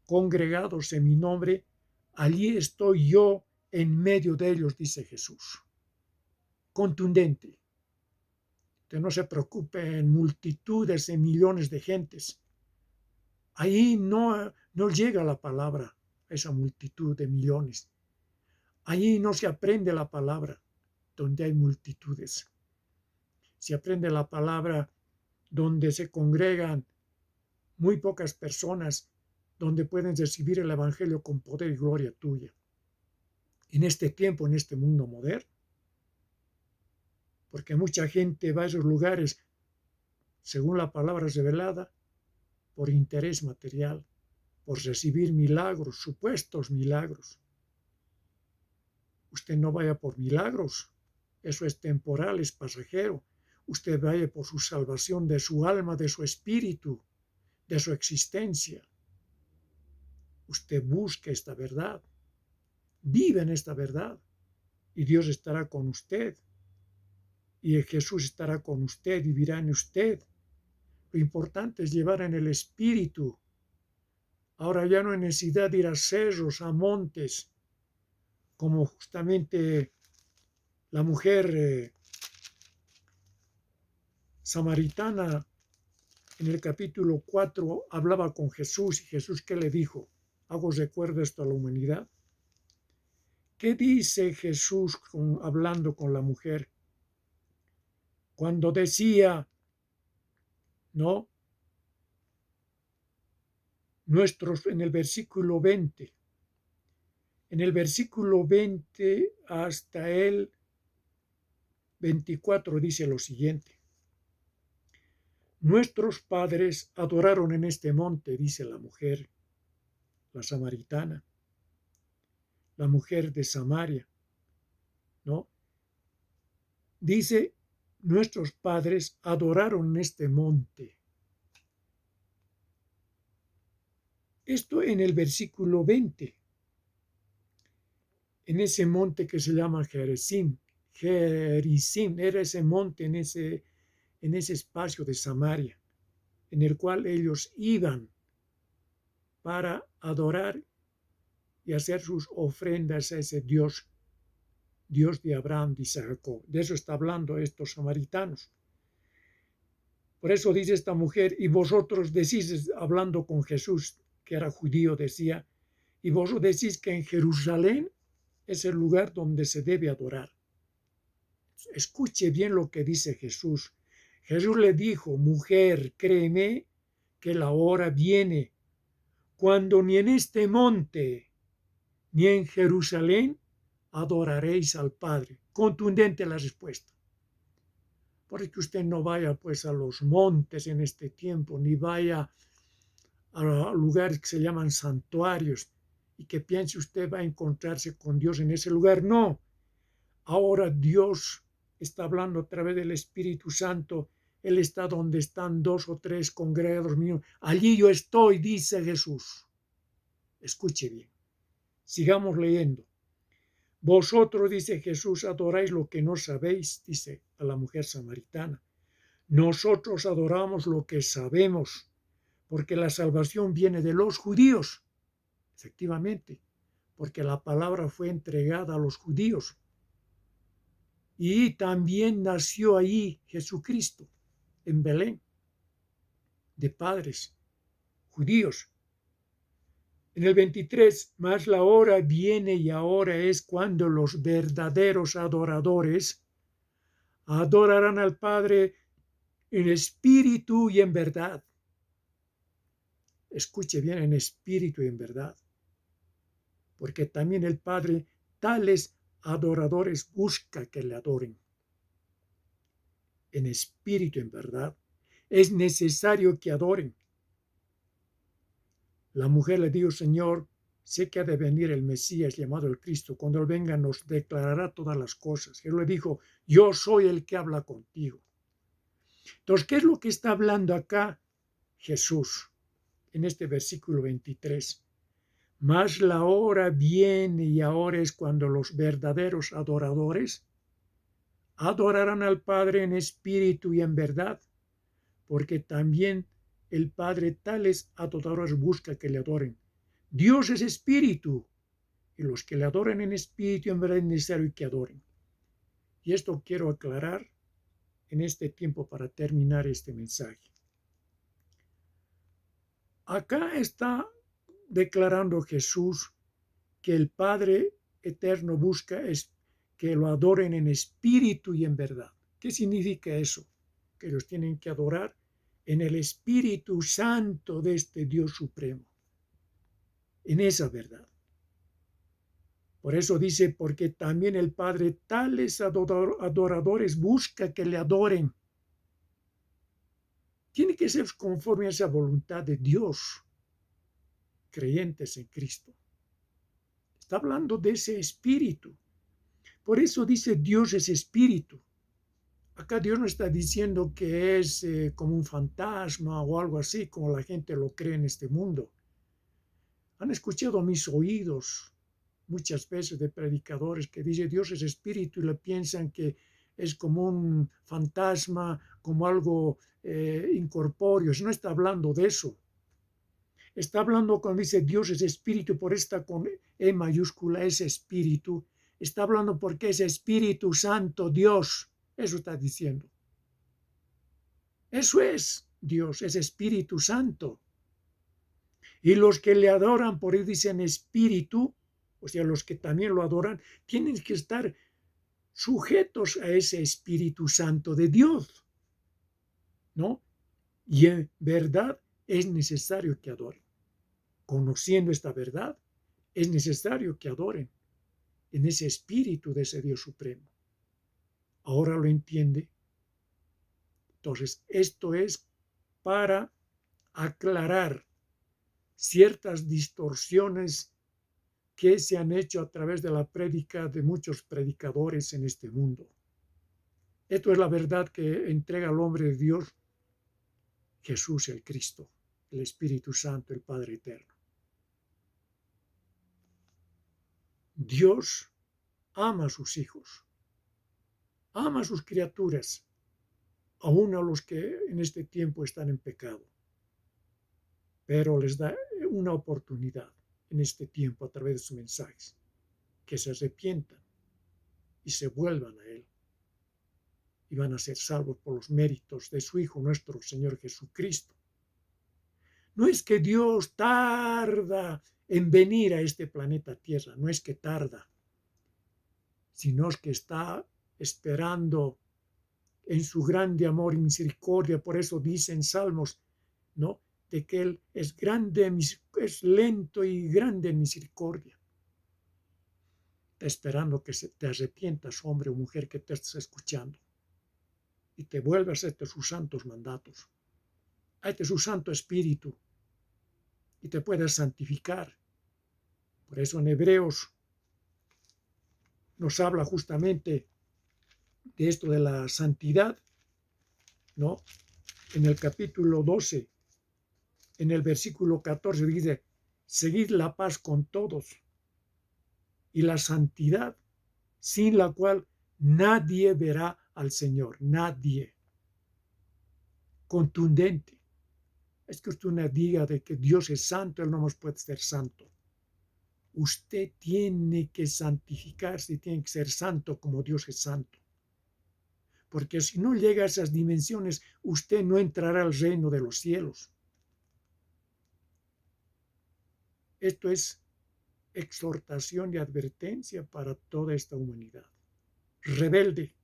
congregados en mi nombre, allí estoy yo en medio de ellos, dice Jesús. Contundente. Que no se preocupe en multitudes, en millones de gentes. Ahí no llega la palabra a esa multitud de millones. Ahí no se aprende la palabra donde hay multitudes, se aprende la palabra donde se congregan muy pocas personas, donde pueden recibir el Evangelio con poder y gloria tuya. En este tiempo, en este mundo moderno, porque mucha gente va a esos lugares, según la palabra revelada, por interés material, por recibir milagros, supuestos milagros. Usted no vaya por milagros, eso es temporal, es pasajero. Usted vaya por su salvación de su alma, de su espíritu, de su existencia. Usted busque esta verdad, vive en esta verdad y Dios estará con usted y Jesús estará con usted, vivirá en usted. Lo importante es llevar en el espíritu. Ahora ya no hay necesidad de ir a cerros, a montes, como justamente la mujer samaritana en el capítulo 4 hablaba con Jesús y Jesús ¿qué le dijo? Hago recuerdo esto a la humanidad. ¿Qué dice Jesús hablando con la mujer? Cuando decía, ¿no? En el versículo 20, en el versículo 20 hasta el 24 dice lo siguiente. Nuestros padres adoraron en este monte, dice la mujer, la samaritana, la mujer de Samaria, ¿no? Dice, nuestros padres adoraron en este monte. Esto en el versículo 20, en ese monte que se llama Gerizim, era ese monte en ese espacio de Samaria, en el cual ellos iban para adorar y hacer sus ofrendas a ese Dios de Abraham, de Jacob. De eso está hablando estos samaritanos. Por eso dice esta mujer, y vosotros decís, hablando con Jesús, que era judío, decía, y vosotros decís que en Jerusalén es el lugar donde se debe adorar. Escuche bien lo que dice Jesús. Jesús le dijo, mujer, créeme que la hora viene cuando ni en este monte ni en Jerusalén adoraréis al Padre. Contundente la respuesta. Por que usted no vaya pues a los montes en este tiempo, ni vaya a lugares que se llaman santuarios y que piense usted va a encontrarse con Dios en ese lugar. No. Ahora Dios está hablando a través del Espíritu Santo. Él está donde están 2 o 3 congregados míos. Allí yo estoy, dice Jesús. Escuche bien. Sigamos leyendo. Vosotros, dice Jesús, adoráis lo que no sabéis, dice a la mujer samaritana. Nosotros adoramos lo que sabemos, porque la salvación viene de los judíos. Efectivamente, porque la palabra fue entregada a los judíos. Y también nació ahí Jesucristo, en Belén, de padres judíos. En el 23, mas la hora viene y ahora es cuando los verdaderos adoradores adorarán al Padre en espíritu y en verdad. Escuche bien, en espíritu y en verdad. Porque también el Padre tales adoradores busca que le adoren. En espíritu y en verdad. Es necesario que adoren. La mujer le dijo, Señor, sé que ha de venir el Mesías llamado el Cristo. Cuando Él venga nos declarará todas las cosas. Él le dijo, yo soy el que habla contigo. Entonces, ¿qué es lo que está hablando acá Jesús en este versículo 23? Mas la hora viene y ahora es cuando los verdaderos adoradores adorarán al Padre en espíritu y en verdad, porque también el Padre tales adoradores busca que le adoren. Dios es espíritu, y los que le adoren en espíritu y en verdad es necesario que adoren. Y esto quiero aclarar en este tiempo para terminar este mensaje. Acá está declarando Jesús que el Padre eterno busca es que lo adoren en espíritu y en verdad. ¿Qué significa eso? que ellos tienen que adorar en el Espíritu Santo de este Dios Supremo, en esa verdad. Por eso dice, porque también el Padre tales adoradores busca que le adoren. Tiene que ser conforme a esa voluntad de Dios, creyentes en Cristo. Está hablando de ese espíritu. Por eso dice Dios es espíritu. Acá Dios no está diciendo que es como un fantasma o algo así, como la gente lo cree en este mundo. Han escuchado a mis oídos muchas veces de predicadores que dicen Dios es espíritu y le piensan que es como un fantasma, como algo incorpóreo. No está hablando de eso. Está hablando cuando dice Dios es espíritu, por esta con E mayúscula es espíritu. Está hablando porque es Espíritu Santo Dios. Eso está diciendo. Eso es Dios, es Espíritu Santo. Y los que le adoran, por ahí dicen espíritu, o sea, los que también lo adoran, tienen que estar sujetos a ese Espíritu Santo de Dios, ¿no? Y en verdad es necesario que adoren. Conociendo esta verdad, es necesario que adoren en ese espíritu de ese Dios supremo. Ahora lo entiende. Entonces, esto es para aclarar ciertas distorsiones que se han hecho a través de la prédica de muchos predicadores en este mundo. Esto es la verdad que entrega al hombre de Dios, Jesús el Cristo, el Espíritu Santo, el Padre Eterno. Dios ama a sus hijos, ama a sus criaturas, aún a los que en este tiempo están en pecado, pero les da una oportunidad en este tiempo a través de sus mensajes, que se arrepientan y se vuelvan a Él, y van a ser salvos por los méritos de su Hijo, nuestro Señor Jesucristo. No es que Dios tarda en venir a este planeta Tierra, no es que tarda, sino es que está esperando en su grande amor y misericordia. Por eso dice en Salmos, ¿no?, de que Él es grande, es lento y grande en misericordia. Está esperando que te arrepientas, hombre o mujer que te estás escuchando, y te vuelvas a sus santos mandatos, a su Santo Espíritu, y te puedas santificar. Por eso en Hebreos nos habla justamente de esto de la santidad, ¿no? En el capítulo 12, en el versículo 14 dice, seguid la paz con todos y la santidad, sin la cual nadie verá al Señor, nadie. Contundente. Es que usted no diga de que Dios es santo, Él no más puede ser santo. Usted tiene que santificarse y tiene que ser santo como Dios es santo. Porque si no llega a esas dimensiones, usted no entrará al reino de los cielos. Esto es exhortación y advertencia para toda esta humanidad. Rebelde,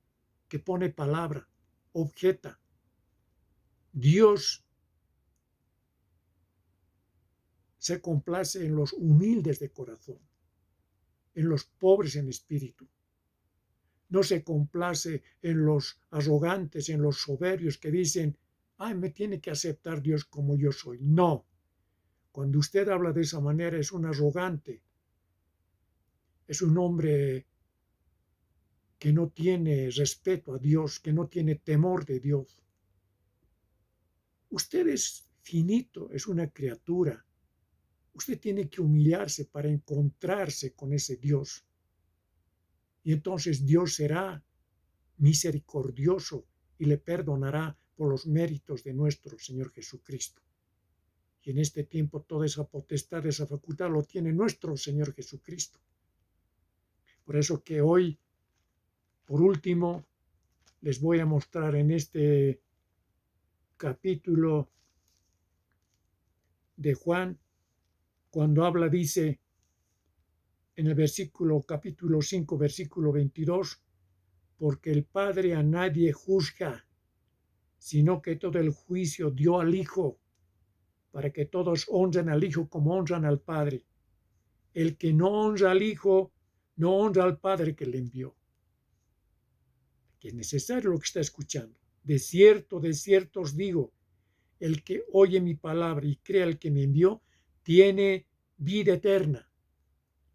que pone palabra, objeta. Dios se complace en los humildes de corazón, en los pobres en espíritu. No se complace en los arrogantes, en los soberbios que dicen, ay, me tiene que aceptar Dios como yo soy. No. Cuando usted habla de esa manera es un arrogante, es un hombre que no tiene respeto a Dios, que no tiene temor de Dios. Usted es finito, es una criatura. Usted tiene que humillarse para encontrarse con ese Dios. Y entonces Dios será misericordioso y le perdonará por los méritos de nuestro Señor Jesucristo. Y en este tiempo toda esa potestad, esa facultad lo tiene nuestro Señor Jesucristo. Por eso que hoy, por último, les voy a mostrar en este capítulo de Juan, cuando habla, dice en el capítulo 5, versículo 22, porque el Padre a nadie juzga, sino que todo el juicio dio al Hijo, para que todos honren al Hijo como honran al Padre. El que no honra al Hijo, no honra al Padre que le envió. Que es necesario lo que está escuchando. De cierto os digo, el que oye mi palabra y crea al que me envió, tiene vida eterna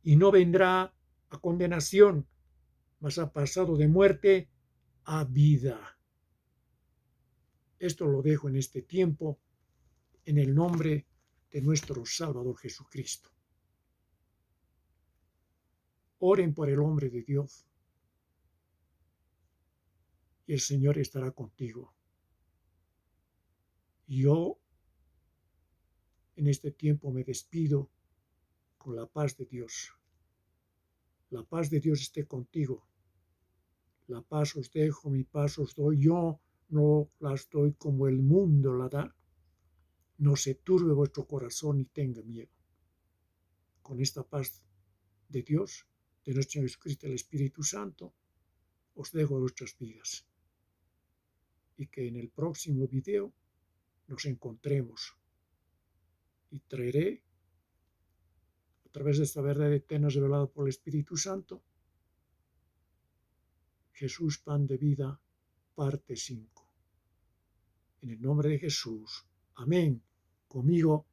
y no vendrá a condenación, mas ha pasado de muerte a vida. Esto lo dejo en este tiempo, en el nombre de nuestro Salvador Jesucristo. Oren por el hombre de Dios y el Señor estará contigo. Yo en este tiempo me despido con la paz de Dios. La paz de Dios esté contigo. La paz os dejo, mi paz os doy. Yo no las doy como el mundo la da. No se turbe vuestro corazón ni tenga miedo. Con esta paz de Dios, de nuestro Señor Jesucristo, el Espíritu Santo, os dejo vuestras vidas. Y que en el próximo video nos encontremos. Y traeré, a través de esta verdad eterna revelada por el Espíritu Santo, Jesús, pan de vida, parte 5. En el nombre de Jesús. Amén. Conmigo